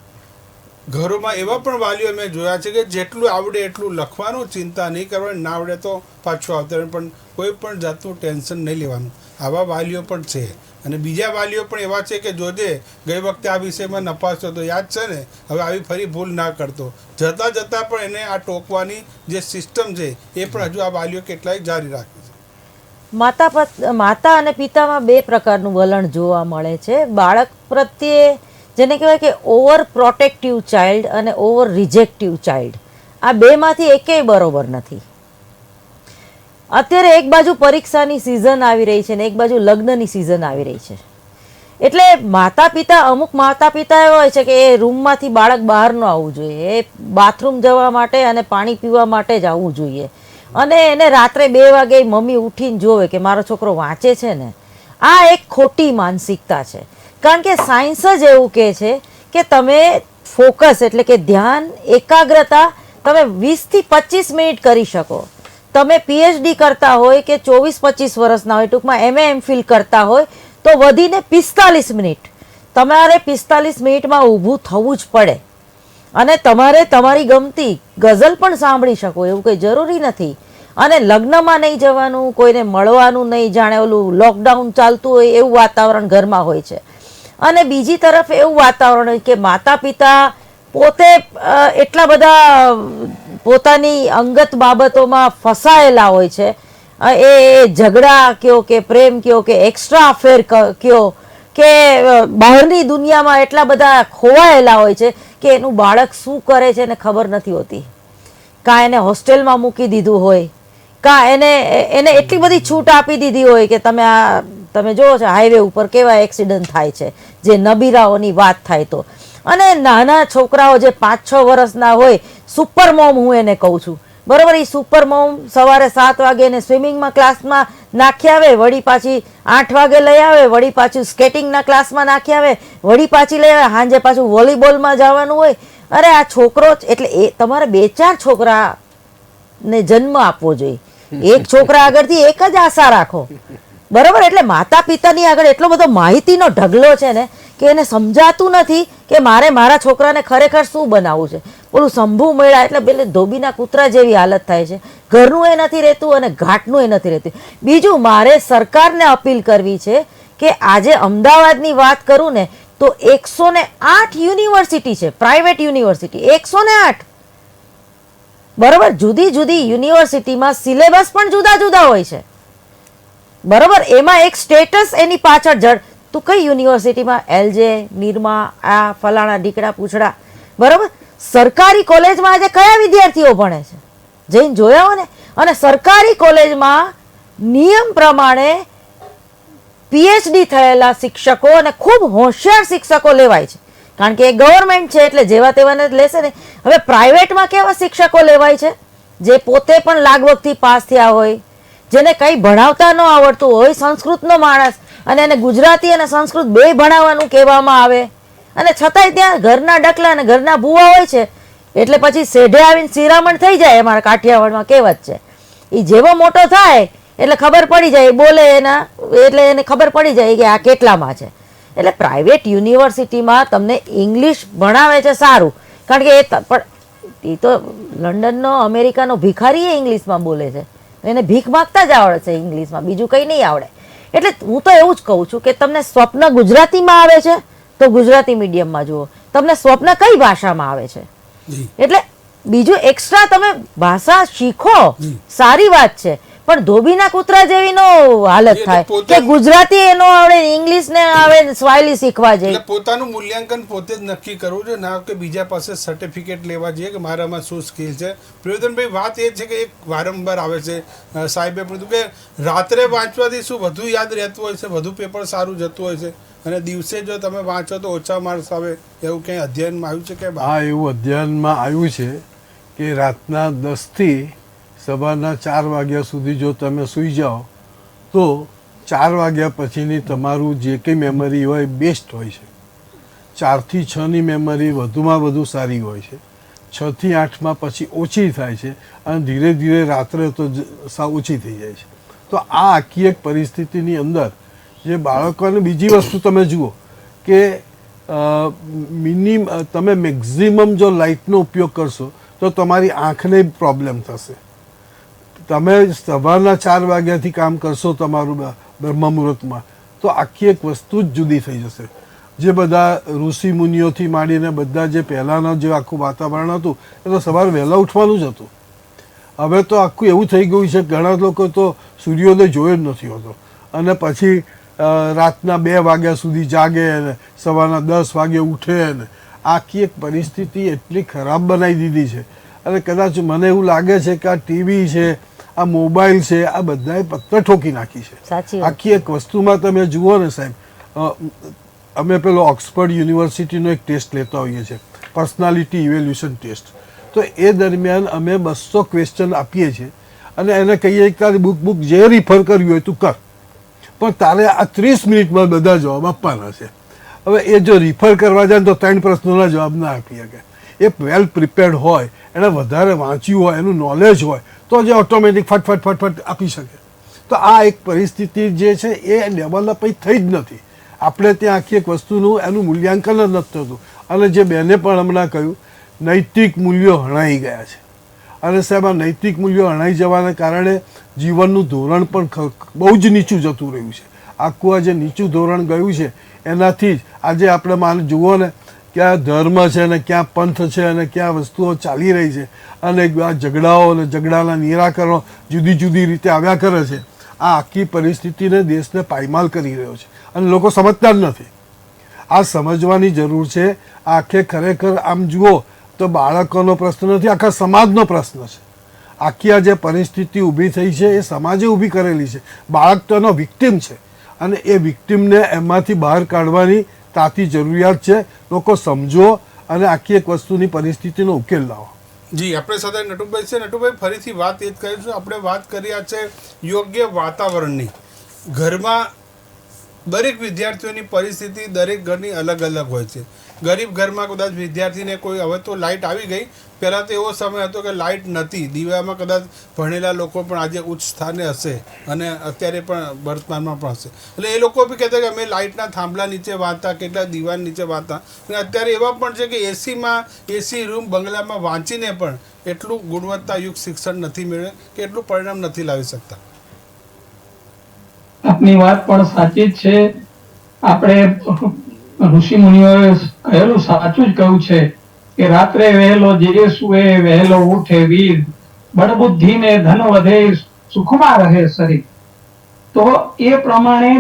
ઘરોમાં એવા પણ વાલીઓ મેં જોયા છે કે જેટલું આવડે એટલું લખવાનું, ચિંતા નહીં કરવાની, ના આવડે તો પાછું આવતા, પણ કોઈ પણ જાતનું ટેન્શન નહીં લેવાનું. આવા વાલીઓ પણ છે. અને બીજા વાલીઓ પણ એવા છે કે જોજે ગઈ વખતે આ વિષયમાં નપાસ થયો, યાદ છે ને, હવે આવી ફરી ભૂલ ના કરતો. જતાં જતાં પણ એને આ ટોકવાની જે સિસ્ટમ છે એ પણ હજુ આ વાલીઓ કેટલાય જારી રાખે છે. માતા અને પિતામાં બે પ્રકારનું વલણ જોવા મળે છે. બાળક પ્રત્યે જેને કહેવાય કે ઓવર પ્રોટેક્ટિવ ચાઇલ્ડ અને ઓવર રિજેક્ટિવ ચાઇલ્ડ, આ બેમાંથી એકેય બરોબર નથી. અત્યારે એક બાજુ પરીક્ષાની સિઝન આવી રહી છે ને એક બાજુ લગ્નની સિઝન આવી રહી છે, એટલે અમુક માતા પિતા એવા હોય છે કે એ રૂમમાંથી બાળક બહાર ન આવવું જોઈએ, એ બાથરૂમ જવા માટે અને પાણી પીવા માટે જ આવવું જોઈએ, અને એને રાત્રે 2 વાગે મમ્મી ઉઠીને જોવે કે મારો છોકરો વાંચે છે ને. આ એક ખોટી માનસિકતા છે, કારણ કે સાયન્સ જ એવું કહે છે કે તમે ફોકસ એટલે કે ધ્યાન, એકાગ્રતા તમે 20 થી 25 મિનિટ કરી શકો. તમે પીએચડી કરતા હોય કે 24-25 વર્ષના હોય, ટૂંકમાં MA MPhil કરતા હોય તો વધીને 45 મિનિટ. તમારે 45 મિનિટમાં ઊભું થવું જ પડે, અને તમારે તમારી ગમતી ગઝલ પણ સાંભળી શકો એવું કંઈ જરૂરી નથી. અને લગ્નમાં નહીં જવાનું, કોઈને મળવાનું નહીં, જાણે ઓલું લોકડાઉન ચાલતું હોય એવું વાતાવરણ ઘરમાં હોય છે. અને બીજી તરફ એવું વાતાવરણ હોય કે માતા પિતા પોતે એટલા બધા પોતાની અંગત બાબતોમાં ફસાયેલા હોય છે, એ ઝઘડા કયો કે પ્રેમ કયો કે એક્સ્ટ્રા અફેર કયો કે બહારની દુનિયામાં એટલા બધા ખોવાયેલા હોય છે કે એનું બાળક શું કરે છે એને ખબર નથી હોતી. કાં એને હોસ્ટેલમાં મૂકી દીધું હોય, કાં એને એટલી બધી છૂટ આપી દીધી હોય કે તમે જોવો છો હાઈવે ઉપર કેવા એક્સિડન્ટ થાય છે, જે નબીરાઓની વાત થાય તો. અને નાના છોકરાઓ જે 5-6 વર્ષના હોય, સુપર મોમ હું એને કહું છું, બરોબર, એ સુપર મોમ સવારે 7 વાગે એને સ્વિમિંગમાં ક્લાસમાં નાખી આવે, વળી પાછી 8 વાગે લઈ આવે, વળી પાછું સ્કેટિંગના ક્લાસમાં નાખી આવે, વળી પાછી લઈ આવે, સાંજે પાછું વોલીબોલમાં જવાનું હોય. અરે આ છોકરો, એટલે એ તમારે 2-4 છોકરાને જન્મ આપવો જોઈએ, એક છોકરા આગળથી એક જ આશા રાખો, બરોબર. એટલે માતા પિતાની આગળ એટલો બધો માહિતીનો ઢગલો છે ને કે એને સમજાતું નથી કે મારે મારા છોકરાને ખરેખર શું બનાવવું છે. ઓલું શંભુ મેળા એટલે પેલે ધોબીના કૂતરા જેવી હાલત થાય છે, ઘરનું એ નથી રહેતું અને ઘાટનું એ નથી રહેતું. બીજું મારે સરકારને અપીલ કરવી છે કે આજે અમદાવાદની વાત કરું ને તો 108 યુનિવર્સિટી છે, પ્રાઇવેટ યુનિવર્સિટી 108, બરોબર. જુદી જુદી યુનિવર્સિટીમાં સિલેબસ પણ જુદા જુદા હોય છે, બરોબર. એમાં એક સ્ટેટસ એની પાછળ તું કઈ યુનિવર્સિટીમાં LJ, નિરમા, આ ફલાણા ઢીકડા પૂછડા, બરોબર. સરકારી કોલેજમાં આજે કયા વિદ્યાર્થીઓ ભણે છે જઈને જોયા હો ને. અને સરકારી કોલેજમાં નિયમ પ્રમાણે PhD થયેલા શિક્ષકો અને ખૂબ હોશિયાર શિક્ષકો લેવાય છે, કારણ કે એ ગવર્મેન્ટ છે એટલે જેવા તેવાને જ લેશે ને. હવે પ્રાઇવેટમાં કેવા શિક્ષકો લેવાય છે જે પોતે પણ લાગવગથી પાસ થયા હોય, જેને કંઈ ભણાવતા ન આવડતું હોય, સંસ્કૃતનો માણસ, અને એને ગુજરાતી અને સંસ્કૃત બે ભણાવવાનું કહેવામાં આવે, અને છતાંય ત્યાં ઘરના ડકલા અને ઘરના ભૂવા હોય છે એટલે પછી સેઢે આવીને શિરામણ થઈ જાય. અમારા કાઠિયાવાડમાં કહેવત છે, એ જેવો મોટો થાય એટલે ખબર પડી જાય, બોલે એના એટલે એને ખબર પડી જાય કે આ કેટલામાં છે. એટલે પ્રાઇવેટ યુનિવર્સિટીમાં તમને ઇંગ્લિશ ભણાવે છે સારું, કારણ કે પણ એ તો લંડનનો અમેરિકાનો ભિખારી એ ઇંગ્લિશમાં બોલે છે, એને ભીખ માગતા જ આવડે છે ઇંગ્લિશમાં, બીજું કંઈ નહીં આવડે. એટલે હું તો એવું જ કહું છું કે તમને સ્વપ્ન ગુજરાતીમાં આવે છે તો ગુજરાતી મીડિયમમાં જુઓ, તમને સ્વપ્ન કઈ ભાષામાં આવે છે. એટલે બીજું એક્સ્ટ્રા તમે ભાષા શીખો, સારી વાત છે, પણ ધોબીના કૂતરા જેવી નો હાલત થાય કે ગુજરાતી એનો આવડે, ઇંગ્લિશ ને આવે, સ્વાયલી શીખવા જાય. પોતાનું મૂલ્યાંકન પોતે જ નક્કી કરવું જોઈએ, ના કે બીજા પાસે સર્ટિફિકેટ લેવા જોઈએ કે મારામાં શું સ્કિલ છે. પ્રિયોદનભાઈ, વાત એ છે કે એક વારંવાર આવે છે, સાહેબે પણ કે રાત્રે વાંચવાથી શું વધુ યાદ રહેતું હોય છે, વધુ પેપર સારું જતું હોય છે, અને દિવસે જો તમે વાંચો તો ઓછા માર્ક્સ આવે, એવું કંઈ અધ્યયનમાં આવ્યું છે કે? હા, એવું અધ્યયનમાં આવ્યું છે કે રાતના 10થી સવારના 4 વાગ્યા સુધી જો તમે સૂઈ જાઓ તો 4 વાગ્યા પછીની તમારું જે કંઈ મેમરી હોય બેસ્ટ હોય છે. 4 થી 6ની મેમરી વધુમાં વધુ સારી હોય છે. 6 થી 8માં પછી ઓછી થાય છે અને ધીરે ધીરે રાત્રે તો સાવ ઓછી થઈ જાય છે. તો આ આખી એક પરિસ્થિતિની અંદર જે બાળકોને બીજી વસ્તુ તમે જુઓ કે તમે મેક્ઝિમમ જો લાઇટનો ઉપયોગ કરશો તો તમારી આંખને પ્રોબ્લેમ થશે. તમે સવારના 4 વાગ્યાથી કામ કરશો તમારું બ્રહ્મ મુહૂર્તમાં તો આખી એક વસ્તુ જ જુદી થઈ જશે. જે બધા ઋષિ મુનિઓથી માંડીને બધા જે પહેલાંનું જે આખું વાતાવરણ હતું એ તો સવારે વહેલા ઉઠવાનું જ હતું. હવે તો આખું એવું થઈ ગયું છે, ઘણા લોકો તો સૂર્યોદય જોયો જ નથી હોતો અને પછી રાતના 2 વાગ્યા સુધી જાગે અને સવારના 10 વાગે ઉઠે અને આખી એક પરિસ્થિતિ એટલી ખરાબ બનાવી દીધી છે. અને કદાચ મને એવું લાગે છે કે આ ટીવી છે, આ મોબાઈલ છે, આ બધાએ પત્તર ઠોકી નાખી છે આખી એક વસ્તુમાં. તમે જુઓ ને સાહેબ, અમે પેલો ઓક્સફર્ડ યુનિવર્સિટીનો એક ટેસ્ટ લેતા હોઈએ છીએ, પર્સનાલિટી ઇવેલ્યુશન ટેસ્ટ. તો એ દરમિયાન અમે 200 ક્વેશ્ચન આપીએ છીએ અને એને કહીએ કે તારી બુક જે રિફર કર્યું હોય તું કર, પણ તારે આ 30 મિનિટમાં બધા જવાબ આપવાના છે. હવે એ જો રિફર કરવા જાય તો 3 પ્રશ્નોના જવાબ ના આપી શકે. એ વેલ પ્રિપેર્ડ હોય, એને વધારે વાંચ્યું હોય, એનું નોલેજ હોય તો જે ઓટોમેટિક ફટફટ આપી શકે. તો આ એક પરિસ્થિતિ જે છે એ ડેવલપ થઈ જ નથી. આપણે ત્યાં આખી એક વસ્તુનું એનું મૂલ્યાંકન જ નથી થતું. અને જે બેને પણ હમણાં કહ્યું, નૈતિક મૂલ્યો હણાઈ ગયા છે. અને સાહેબ, આ નૈતિક મૂલ્યો હણાઈ જવાને કારણે જીવનનું ધોરણ પણ બહુ જ નીચું જતું રહ્યું છે. આખું આ જે નીચું ધોરણ ગયું છે એનાથી જ આજે આપણે જુઓ ને ક્યાં ધર્મ છે ને ક્યાં પંથ છે અને ક્યાં વસ્તુઓ ચાલી રહી છે અને આ ઝઘડાઓ અને ઝઘડાના નિરાકરણો જુદી જુદી રીતે આવ્યા કરે છે. આ આખી પરિસ્થિતિને, દેશને પાયમાલ કરી રહ્યો છે અને લોકો સમજતા જ નથી. આ સમજવાની જરૂર છે. આખે ખરેખર આમ જુઓ તો બાળકોનો પ્રશ્ન નથી, આખા સમાજનો પ્રશ્ન છે. આખી આ જે પરિસ્થિતિ ઊભી થઈ છે એ સમાજે ઊભી કરેલી છે. બાળક તો એનો વિક્ટિમ છે અને એ વિક્ટિમને એમાંથી બહાર કાઢવાની તાતી જરૂરિયાત છે. લોકો સમજો અને આખી એક વસ્તુની પરિસ્થિતિનો ઉકેલ લાવો. જી, આપણે સાથે નટુભાઈ છે. નટુભાઈ, ફરીથી વાત એ જ કરીશું. આપણે વાત કર્યા છે યોગ્ય વાતાવરણની. ઘરમાં દરેક વિદ્યાર્થીઓની પરિસ્થિતિ દરેક ઘરની અલગ અલગ હોય છે. ગરીબ ઘરમાં કદાચ વિદ્યાર્થીને કોઈ, હવે તો લાઇટ આવી ગઈ, પહેલાં તો એવો સમય હતો કે લાઇટ નહોતી, દીવામાં કદાચ ભણેલા લોકો પણ આજે ઉચ્ચ સ્થાને હશે અને અત્યારે પણ વર્તમાનમાં પણ હશે. એટલે એ લોકો બી કહેતા કે અમે લાઇટના થાંભલા નીચે વાંચતા, કેટલા દીવાન નીચે વાંચતા. અને અત્યારે એવા પણ છે કે એસી રૂમ બંગલામાં વાંચીને પણ એટલું ગુણવત્તાયુક્ત શિક્ષણ નથી મેળવે કે એટલું પરિણામ નથી લાવી શકતા. આપની વાત પણ સાચી જ છે. આપણે ઋષિ મુનિઓએ કહેલું સાચું જ કહ્યું છે કે રાત્રે વહેલો જે સુએ વહેલો ઉઠે વીર, બળબુદ્ધિ ને ધન વધે સુખમાં રહે શરીર. તો એ પ્રમાણે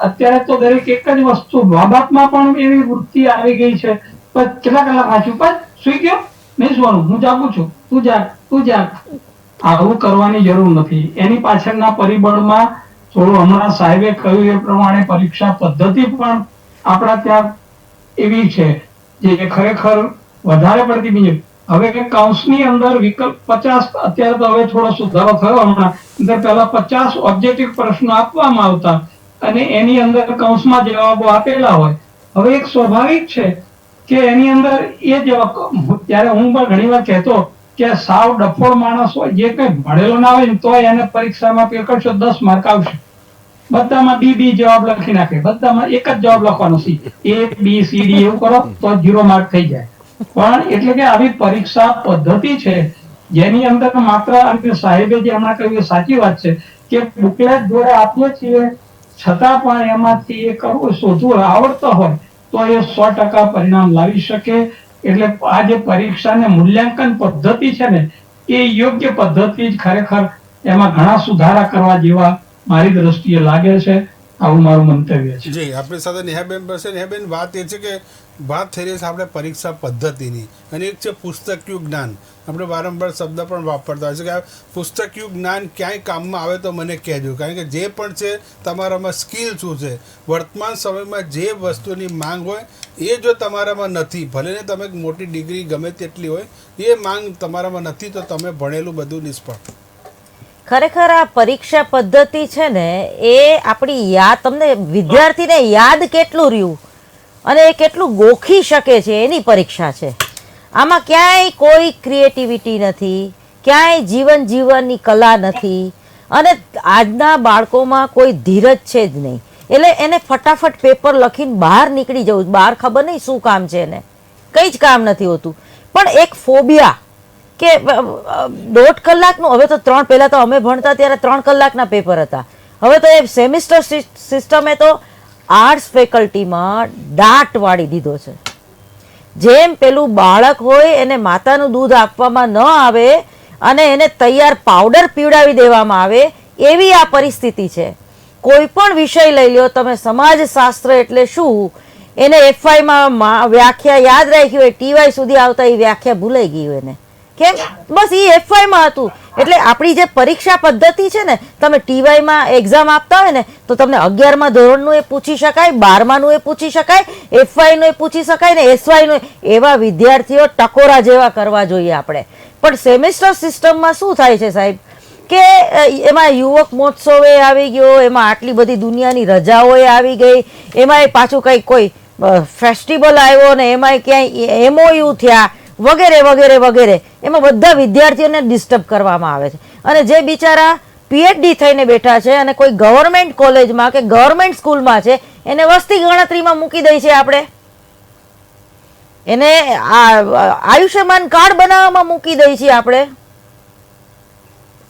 અત્યારે તો દરેક એક જ વસ્તુ, મા બાપમાં પણ એવી વૃત્તિ આવી ગઈ છે. કેટલા કલાક વાંચ્યું, પણ સુઈ ગયો, નહીં સુવાનું, હું જાગું છું, તું જાગ. આવું કરવાની જરૂર નથી. એની પાછળના પરિબળમાં થોડું હમણાં સાહેબે કહ્યું એ પ્રમાણે પરીક્ષા પદ્ધતિ પણ આપણા ત્યાં એવી છે જે ખરેખર વધારે પડતી બીજી. હવે કૌંસની અંદર વિકલ્પ 50, અત્યારે તો હવે થોડો સુધારો થયો હમણાં, અંદર પહેલા 50 ઓબ્જેક્ટિવ પ્રશ્નો આપવામાં આવતા અને એની અંદર કૌંસમાં જવાબો આપેલા હોય. હવે એક સ્વાભાવિક છે કે એની અંદર એ જવાબ, ત્યારે હું પણ ઘણી વાર કહેતો કે સાવ ડફોળ માણસ હોય, જે કઈ ભણેલો ના હોય ને તો એને પરીક્ષામાં પે કરશો 10 માર્ક આવશે. બધામાં બી જવાબ લખી નાખે, બધામાં એક જ જવાબ લખવાનો સી, ABCD એવું કરો તો 0 માર્ક થઈ જાય. પણ એટલે કે આવી પરીક્ષા પદ્ધતિ છે જેની અંદર માત્ર, અને સાહેબે જે હમણાં કહ્યું એ સાચી વાત છે કે બુકલેટ જોડે આપીએ છીએ છતાં પણ એમાંથી એ કરવું શોધવું આવડતો હોય તો એ 100% પરિણામ લાવી શકે. એટલે આ જે પરીક્ષા ને મૂલ્યાંકન પદ્ધતિ છે ને એ યોગ્ય પદ્ધતિ જ ખરેખર એમાં ઘણા સુધારા કરવા જેવા મારી દ્રષ્ટિએ લાગે છે. આવું મારું મંતવ્ય છે. જી, આપણી સાથે નેહાબેન પાસે. નેહાબેન, વાત એ છે કે વાત થઈ રહી છે આપણે પરીક્ષા પદ્ધતિની, અને એક છે પુસ્તકીયું જ્ઞાન. આપણે વારંવાર શબ્દ પણ વાપરતા હોય છે કે આ પુસ્તકીયું જ્ઞાન ક્યાંય કામમાં આવે તો મને કહેજો, કારણ કે જે પણ છે તમારામાં સ્કિલ શું છે, વર્તમાન સમયમાં જે વસ્તુની માંગ હોય એ જો તમારામાં નથી, ભલે ને તમે મોટી ડિગ્રી ગમે તેટલી હોય, એ માંગ તમારામાં નથી તો તમે ભણેલું બધું નિષ્ફળ. ખરેખર આ પરીક્ષા પદ્ધતિ છે ને એ આપણી યાદ, તમને વિદ્યાર્થીને યાદ કેટલું રહ્યું અને એ કેટલું ગોખી શકે છે એની પરીક્ષા છે. આમાં ક્યાંય કોઈ ક્રિએટિવિટી નથી, ક્યાંય જીવન જીવવાની કલા નથી, અને આજના બાળકોમાં કોઈ ધીરજ છે જ નહીં. એટલે એને ફટાફટ પેપર લખીને બહાર નીકળી જવું, બહાર ખબર નહીં શું કામ છે એને, કંઈ જ કામ નથી હોતું. પણ એક ફોબિયા કે 1.5 કલાકનું, હવે તો 3, પહેલા તો અમે ભણતા ત્યારે 3 કલાકના પેપર હતા. હવે તો એ સેમિસ્ટર સિસ્ટમે તો આર્ટ્સ ફેકલ્ટીમાં દાટ વાળી દીધો છે. જેમ પેલું બાળક હોય એને માતાનું દૂધ આપવામાં ન આવે અને એને તૈયાર પાવડર પીવડાવી દેવામાં આવે, એવી આ પરિસ્થિતિ છે. કોઈ પણ વિષય લઈ લો તમે, સમાજશાસ્ત્ર એટલે શું એને FYમાં વ્યાખ્યા યાદ રાખી હોય, TY સુધી આવતા એ વ્યાખ્યા ભૂલાઈ ગઈ હોય એને. કેમ? બસ એ FYમાં હતું. એટલે આપણી જે પરીક્ષા પદ્ધતિ છે ને, તમે TYમાં એક્ઝામ આપતા હોય ને તો તમને 11મા ધોરણનું એ પૂછી શકાય, 12માનું એ પૂછી શકાય, FYનું એ પૂછી શકાય ને SYનું. એવા વિદ્યાર્થીઓ ટકોરા જેવા કરવા જોઈએ આપણે. પણ સેમેસ્ટર સિસ્ટમમાં શું થાય છે સાહેબ કે એમાં યુવક મહોત્સવે આવી ગયો, એમાં આટલી બધી દુનિયાની રજાઓએ આવી ગઈ, એમાં પાછું કંઈ કોઈ ફેસ્ટિવલ આવ્યો ને એમાં ક્યાંય MOU થયા વગેરે વગેરે વગેરે, એમાં બધા વિદ્યાર્થીઓને ડિસ્ટર્બ કરવામાં આવે છે. અને જે બિચારા PhD થઈને બેઠા છે અને કોઈ ગવર્મેન્ટ કોલેજમાં કે ગવર્મેન્ટ સ્કૂલમાં છે એને વસ્તી ગણતરીમાં મૂકી દઈ છે આપણે, એને આયુષ્યમાન કાર્ડ બનાવવામાં મૂકી દઈ છીએ આપણે.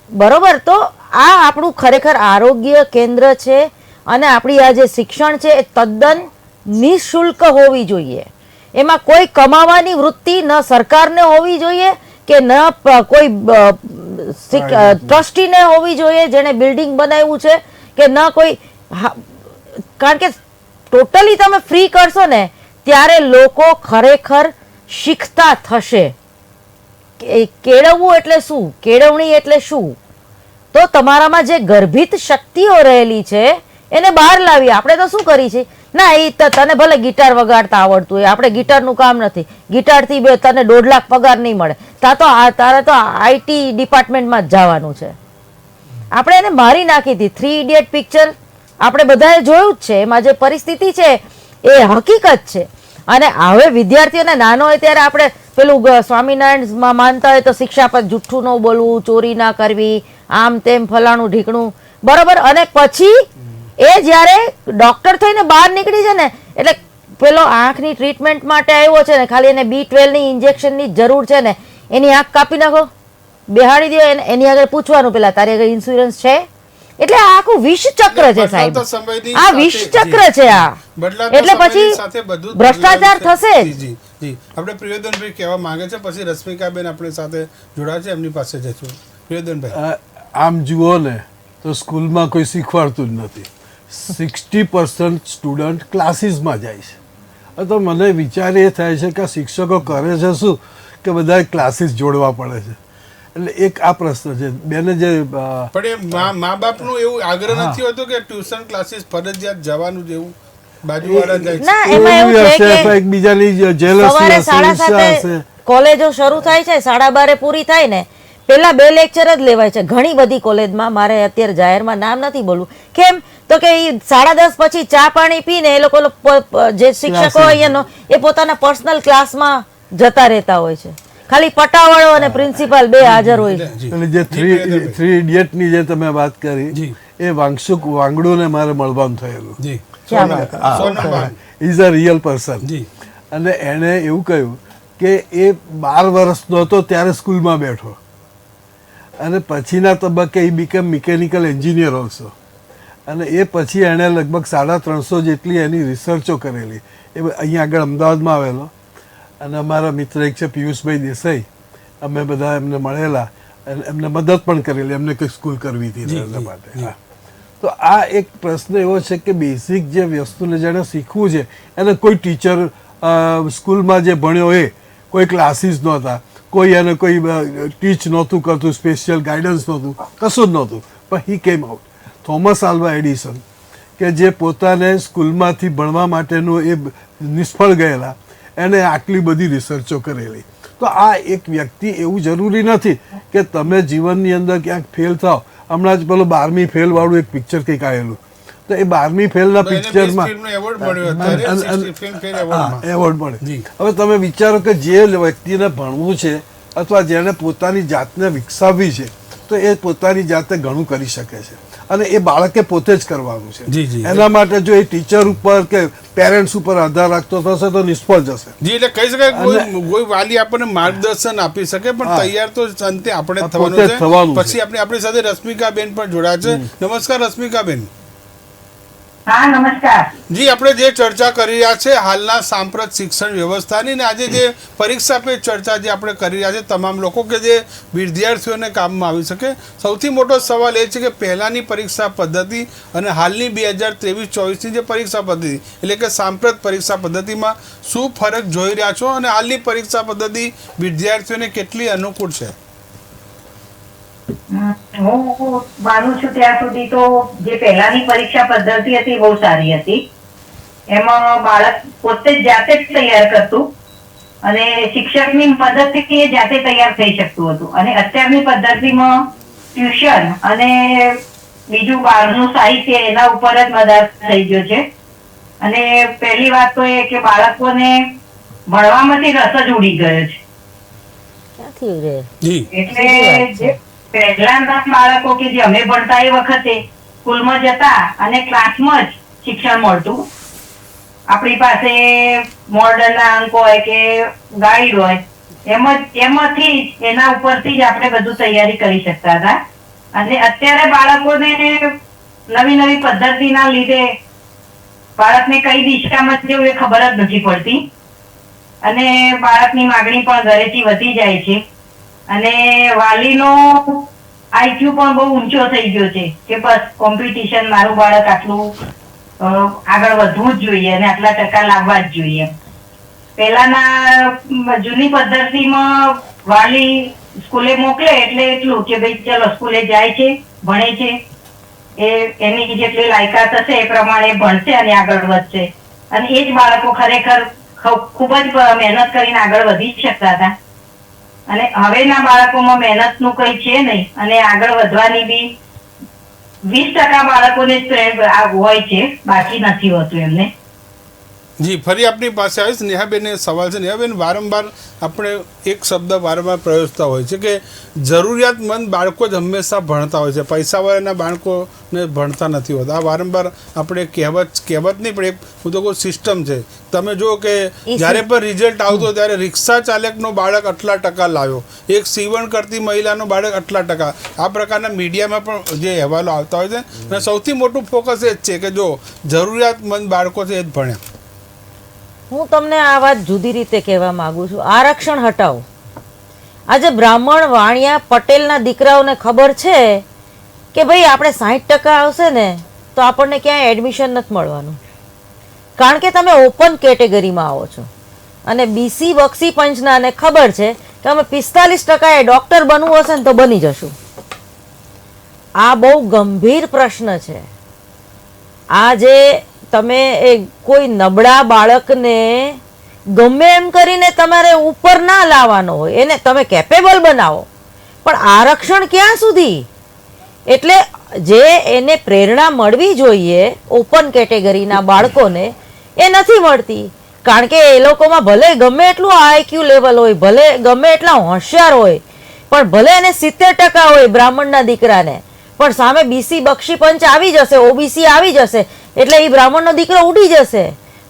બરોબર? તો આ આપણું ખરેખર આરોગ્ય કેન્દ્ર છે અને આપણી આ જે શિક્ષણ છે એ તદ્દન નિઃશુલ્ક હોવી જોઈએ. એમાં કોઈ કમાવાની વૃત્તિ ન સરકારને હોવી જોઈએ કે ન કોઈ ટ્રસ્ટીને હોવી જોઈએ જેણે બિલ્ડિંગ બનાવ્યું છે, કે ન કોઈ, કારણ કે ટોટલી તમે ફ્રી કરશો ને ત્યારે લોકો ખરેખર શીખતા થશે. કેળવવું એટલે શું, કેળવણી એટલે શું? તો તમારામાં જે ગર્ભિત શક્તિઓ રહેલી છે એને બહાર લાવી. આપણે તો શું કરી છે ના, એ તને ભલે ગિટાર વગાડતા આવડતું હોય, આપણે ગિટારનું કામ નથી, ગિટારથી તને 1.5 લાખ પગાર નહીં મળે, તારે તો IT ડિપાર્ટમેન્ટમાં જ જવાનું છે. આપણે એને મારી નાખી હતી. 3 ઇડિયટ પિક્ચર આપણે બધાએ જોયું જ છે. એમાં જે પરિસ્થિતિ છે એ હકીકત છે. અને હવે વિદ્યાર્થીઓને નાનો હોય ત્યારે આપણે પેલું સ્વામિનારાયણમાં માનતા હોય તો શિક્ષા પર જુઠ્ઠું ન બોલવું, ચોરી ના કરવી, આમ તેમ ફલાણું ઢીકણું, બરોબર. અને પછી એ જ્યારે ડોક્ટર થઈને બહાર નીકળી છે ને એટલે પેલો આંખની ટ્રીટમેન્ટ માટે આવ્યો છે ને, ખાલી એને B12ની ઇન્જેક્શનની જરૂર છે ને, એની આંખ કાપી નાખો, બેહાડી દો, એની આગળ પૂછવાનું પેલા તારી આગળ ઇન્સ્યોરન્સ છે. એટલે આ આખું વિષ ચક્ર છે સાહેબ, આ વિષ ચક્ર છે આ. એટલે પછી ભ્રષ્ટાચાર થશે જ. જી, આપણે પ્રિયોદનભાઈ કહેવા માંગે છે, પછી રશ્મિકાબેન આપણી સાથે જોડાય છે, એમની પાસે જઈશું. પ્રિયોદનભાઈ, આમ જુઓ ને તો સ્કૂલમાં કોઈ શીખવાડતું જ નથી. 60% સ્ટુડન્ટ ક્લાસીસમાં જાય છે. તો મને વિચાર એ થાય છે કે આ શિક્ષકો કરે છે શું કે બધા ક્લાસીસ જોડવા પડે છે. એટલે એક આ પ્રશ્ન છે. બેને જે પણ એ મા બાપનું એવું આગ્રહ નથી હોતો કે ટ્યુશન ક્લાસીસ ફરજિયાત જવાનું જેવું? બાજુવાળા જાય છે. ના એમાં એવું છે હશે, કે એકબીજાની jealousy સવારે હશે, 7:30 ઈર્ષ્યા હશે. કોલેજો શરૂ થાય છે, 12:30 પૂરી થાય ને પેલા 2 લેક્ચર જ લેવાય છે ઘણી બધી કોલેજમાં. મારે અત્યારે જાહેરમાં નામ નથી બોલવું, કેમ તો કે ઈ 10:30 પછી ચા પાણી પીને એ લોકો જે શિક્ષકો અહીંયાનો એ પોતાના પર્સનલ ક્લાસમાં જતા રહેતા હોય છે. ખાલી પટાવાળો અને પ્રિન્સિપાલ 2 હાજર હોય છે. જી. અને જે થ્રી ઇડિયટ ની જે તમે વાત કરી જી. એ વાંગડુને મારે મળવાનું થયેલું. જી ક્યાં વાત? સોનમ બાન. Is a real person. જી અને એણે એવું કહ્યું કે એ 12 વર્ષનો હતો ત્યારે સ્કૂલમાં બેઠો અને પછીના તબક્કે એ બીકમ મિકેનિકલ એન્જિનિયર ઓલ્સો. અને એ પછી એણે લગભગ 350 જેટલી એની રિસર્ચો કરેલી. એ અહીંયા આગળ અમદાવાદમાં આવેલો અને અમારા મિત્ર એક છે પિયુષભાઈ દેસાઈ, અમે બધા એમને મળેલા અને એમને મદદ પણ કરેલી, એમને કંઈક સ્કૂલ કરવી હતી એના માટે. હા. તો આ એક પ્રશ્ન એવો છે કે બેઝિક જે વસ્તુને જેને શીખવું છે એને કોઈ ટીચર સ્કૂલમાં જે ભણ્યો એ કોઈ ક્લાસીસ નહોતા, કોઈ એને કોઈ ટીચ નહોતું કરતું, સ્પેશિયલ ગાઈડન્સ નહોતું, કશું જ નહોતું. પણ હી came out. Thomas Alva Edison કે જે પોતાને સ્કૂલમાંથી ભણવા માટેનું એ નિષ્ફળ ગયેલા, એને આટલી બધી રિસર્ચો કરેલી. તો આ એક વ્યક્તિ એવું જરૂરી નથી કે તમે જીવનની અંદર ક્યાંક ફેલ થાવ. હમણાં જ પેલો 12મી ફેલ વાળું એક પિક્ચર કંઈક આવેલું, તો એ 12મી ફેલના પિક્ચરમાં એવોર્ડ મળ્યો અત્યારે 60 ફિલ્મફેર એવોર્ડમાં. એવોર્ડ મળે. જી. હવે તમે વિચારો કે જે વ્યક્તિને ભણવું છે અથવા જેને પોતાની જાતને વિકસાવવી છે તો એ પોતાની જાતે ઘણું કરી શકે છે અને એ બાળકે પોતે જ કરવાનું છે. જી, જી. એના માટે જો એ ટીચર ઉપર કે પેરેન્ટ્સ ઉપર આધાર રાખતો થશે તો નિષ્ફળ જશે. જી એટલે કહી શકાય કોઈ વાલી આપણને માર્ગદર્શન આપી શકે પણ તૈયાર તો અંતે આપણે જ પોતે જ થવાનું થવાનું છે. છે. પછી આપણી સાથે રશ્મિકાબેન પણ જોડાયા છે. નમસ્કાર રશ્મિકાબેન. હા નમસ્કાર. જી આપણે જે ચર્ચા કરી રહ્યા છે હાલના સાંપ્રત શિક્ષણ વ્યવસ્થાની ને આજે જે પરીક્ષા પે ચર્ચા જે આપણે કરી રહ્યા છે તમામ લોકો કે જે વિદ્યાર્થીઓને કામમાં આવી શકે. સૌથી મોટો સવાલ એ છે કે પહેલાંની પરીક્ષા પદ્ધતિ અને હાલની 2023-24ની જે પરીક્ષા પદ્ધતિ એટલે કે સાંપ્રત પરીક્ષા પદ્ધતિમાં શું ફરક જોઈ રહ્યા છો અને હાલની પરીક્ષા પદ્ધતિ વિદ્યાર્થીઓને કેટલી અનુકૂળ છે? હું માનું છું ત્યાં સુધી તો જે પહેલાની પરીક્ષા પદ્ધતિ હતી બહુ સારી હતી. એમાં બાળક પોતે જ જાતે જ તૈયાર કરતું અને શિક્ષકની મદદથી એ જાતે તૈયાર થઈ શકતું હતું. અને અત્યારની પદ્ધતિમાં ટ્યુશન અને બીજું બહારનું સાહિત્ય એના ઉપર જ મદદ થઈ ગયો છે. અને પહેલી વાત તો એ કે બાળકોને ભણવામાંથી રસ જ ઉડી ગયો છે. ક્યાંથી રે? જી એટલે જે પહેલાના બાળકો કે જે અમે ભણતા એ વખતે સ્કૂલમાં જતા અને ક્લાસમાં જ શિક્ષણ મળતું. આપણી પાસે મોડર્ન ના અંક હોય કે ગાઈડ હોય એમાંથી જ એના ઉપરથી જ આપણે બધું તૈયારી કરી શકતા હતા. અને અત્યારે બાળકોને નવી નવી પદ્ધતિના લીધે બાળકને કઈ દિશામાં જવું એ ખબર જ નથી પડતી અને બાળકની માગણી પણ ઘરેથી વધી જાય છે. અને વાલીનો આઈક્યુ પણ બહુ ઊંચો થઈ ગયો છે કે બસ કોમ્પિટિશન, મારું બાળક આટલું આગળ વધવું જ જોઈએ અને આટલા ટકા લાવવા જ જોઈએ. પહેલાના જૂની પદ્ધતિમાં વાલી સ્કૂલે મોકલે એટલે એટલું કે ભાઈ ચલો સ્કૂલે જાય છે, ભણે છે, એની જેટલી લાયકાત હશે એ પ્રમાણે ભણશે અને આગળ વધશે. અને એ જ બાળકો ખરેખર ખૂબ જ મહેનત કરીને આગળ વધી શકતા હતા. અને હવેના બાળકોમાં મહેનતનું કઈ છે નહીં અને આગળ વધવાની બી 20% બાળકોને હોય છે, બાકી નથી હોતું એમને. જી ફરી આપની પાસે આવીશ. નેહાબેન સવાલ છે. નેહાબેન વારંવાર આપણે એક શબ્દ વારંવાર પ્રયોજતા હોય છે કે જરૂરિયાતમંદ બાળકો જ હંમેશા ભણતા હોય છે, પૈસાવાળાના બાળકોને ભણતા નથી હોતા. આ વારંવાર આપણે કહેવત નહીં પણ એક હું તો કહું સિસ્ટમ છે. તમે જુઓ કે જ્યારે પણ રિઝલ્ટ આવતો ત્યારે રિક્ષા ચાલકનો બાળક આટલા ટકા લાવ્યો, એક સીવણ કરતી મહિલાનો બાળક આટલા ટકા, આ પ્રકારના મીડિયામાં પણ જે અહેવાલો આવતા હોય છે. અને સૌથી મોટું ફોકસ એ જ છે કે જો જરૂરિયાતમંદ બાળકો છે એ જ ભણ્યા. હું તમને આ વાત જુદી રીતે કહેવા માંગુ છું. આરક્ષણ હટાવો. આજે બ્રાહ્મણ, વાણિયા, પટેલના દીકરાઓને ખબર છે કે ભાઈ આપણે 60% આવશે ને તો આપણને ક્યાંય એડમિશન નથી મળવાનું, કારણ કે તમે ઓપન કેટેગરીમાં આવો છો. અને બીસી બક્ષી પંચનાને ખબર છે કે અમે 45% ડોક્ટર બનવું હશે ને તો બની જશું. આ બહુ ગંભીર પ્રશ્ન છે. આ જે તમે કોઈ નબળા બાળકને ગમે એમ કરીને તમારે ઉપર ના લાવવાનો હોય, એને તમે કેપેબલ બનાવો, પણ આરક્ષણ ક્યાં સુધી? એટલે જે એને પ્રેરણા મળવી જોઈએ ઓપન કેટેગરીના બાળકોને એ નથી મળતી, કારણ કે એ લોકોમાં ભલે ગમે એટલું આઈક્યુ લેવલ હોય, ભલે ગમે એટલા હોશિયાર હોય, પણ ભલે એને 70% હોય બ્રાહ્મણના દીકરાને, પણ સામે બીસી બક્ષી પંચ આવી જશે, ઓબીસી આવી જશે, એટલે એ બ્રાહ્મણનો દીકરો ઉડી જશે.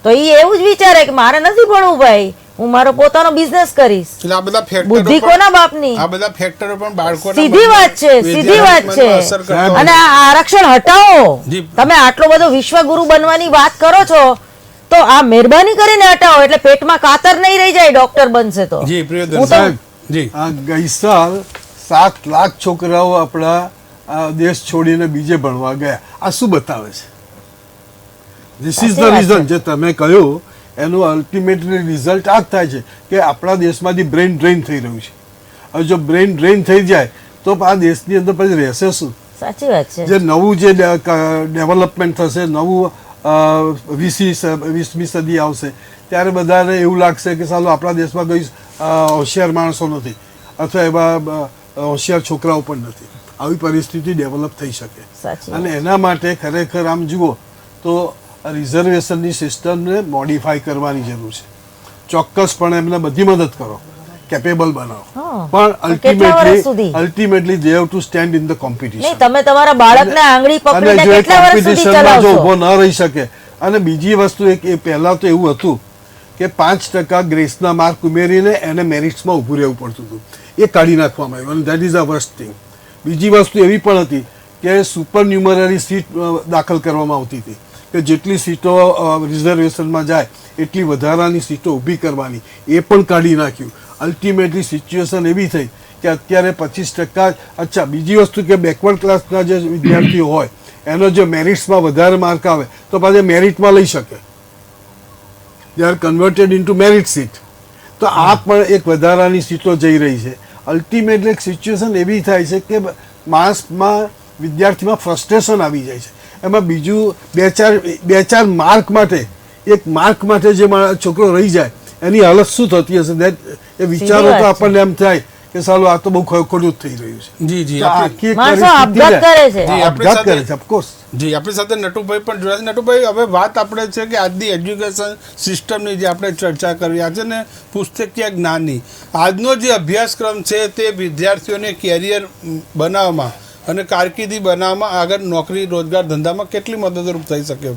તો એ એવું જ વિચારે કે મારે નથી ભણવું ભાઈ, હું મારો પોતાનો બિઝનેસ કરીશ. એટલે આ બધા ફેક્ટરો બુદ્ધિ કોના બાપની? આ બધા ફેક્ટરો પણ બાળકોના સીધી વાત છે, સીધી વાત છે. અસર કરતા અને આ આરક્ષણ હટાવો. જી. તમે આટલો બધો વિશ્વગુરુ બનવાની વાત કરો છો, તો આ મહેરબાની કરીને હટાવો, એટલે પેટમાં કાતર નહીં રહી જાય ડોક્ટર બનશે તો. જી પ્રિયદર્શન હું તો- સાહેબ જી આ ગઈ સાલ 7 લાખ છોકરાઓ આપણા આ દેશ છોડીને બીજે ભણવા ગયા. આ શું બતાવે છે? ધીસ ઇઝ ધ સાચી વાત રીઝન જે તમે કહ્યું એનું અલ્ટિમેટલી રિઝલ્ટ આ જ થાય છે કે આપણા દેશમાંથી બ્રેઇન ડ્રેઇન થઈ રહ્યું છે. હવે જો બ્રેઇન ડ્રેઇન થઈ જાય તો આ દેશની અંદર પછી રહેશે શું? સાચી વાત છે. જે નવું જે ડેવલપમેન્ટ થશે, નવું 20મી સદી આવશે, ત્યારે બધાને એવું લાગશે કે સાલું આપણા દેશમાં કોઈ હોશિયાર માણસો નથી અથવા એવા હોશિયાર છોકરાઓ પણ નથી. આવી પરિસ્થિતિ ડેવલપ થઈ શકે. સાચી અને એના માટે ખરેખર આમ જુઓ તો રિઝર્વેશનની સિસ્ટમને મોડિફાઈ કરવાની જરૂર છે. ચોક્કસપણે એમને બધી મદદ કરો, કેપેબલ બનાવો, હા. પણ કેટલા વર્ષ સુધી? Ultimately they have to stand in the competition. નહીં, તમે તમારા બાળકને આંગળી અને પકડીને જો એ કેટલા વર્ષ સુધી કોમ્પિટિશનમાં જો ચલાવશો? ઊભો ન રહી શકે. અને બીજી વસ્તુ એક એ પહેલા તો એવું હતું કે 5% ગ્રેસના માર્ક ઉમેરીને એને મેરિટ્સમાં ઊભું રહેવું પડતું હતું. એ કાઢી નાખવામાં આવ્યું અને that is a worst thing. બીજી વસ્તુ એવી પણ હતી કે સુપર ન્યુમરરી સીટ દાખલ કરવામાં આવતી હતી કે જેટલી સીટો રિઝર્વેશનમાં જાય એટલી વધારાની સીટો ઊભી કરવાની. એ પણ કાઢી નાખ્યું. અલ્ટિમેટલી સિચ્યુએશન એવી થઈ કે અત્યારે 25%. અચ્છા, બીજી વસ્તુ કે બેકવર્ડ ક્લાસના જે વિદ્યાર્થીઓ હોય એનો જો મેરિટ્સમાં વધારે માર્ક આવે તો પાછા મેરિટમાં લઈ શકે. They are converted into merit seat. તો આ પણ એક વધારાની સીટો જઈ રહી છે. અલ્ટિમેટલી એક સિચ્યુએશન એવી થાય છે કે માણસમાં વિદ્યાર્થીમાં ફ્રસ્ટ્રેશન આવી જાય છે. એમાં બીજું બે ચાર માર્ક માટે, એક માર્ક માટે જે છોકરો રહી જાય એની હાલત શું થતી હશે? એ વિચારો તો આપણને એમ થાય કે સાલું આ તો બહુ ખોટું જ થઈ રહ્યું છે. જી જી તો આખી એક માણસો પરિસ્થિતિ આપઘાત કરે છે. જી, આપણી આપઘાત સાથે- કરે છે, ઓફકોર્સ. જી આપણી સાથે નટુભાઈ પણ જોડાયા છે. નટુભાઈ, હવે વાત આપણે છે કે આજની એજ્યુકેશન સિસ્ટમની જે આપણે ચર્ચા કરી આજે ને પુસ્તકીય જ્ઞાનની, આજનો જે અભ્યાસક્રમ છે તે વિદ્યાર્થીઓને કેરિયર બનાવવામાં અને કારકિર્દી બનાવવામાં, આગળ નોકરી રોજગાર ધંધામાં કેટલી મદદરૂપ થઈ શકે?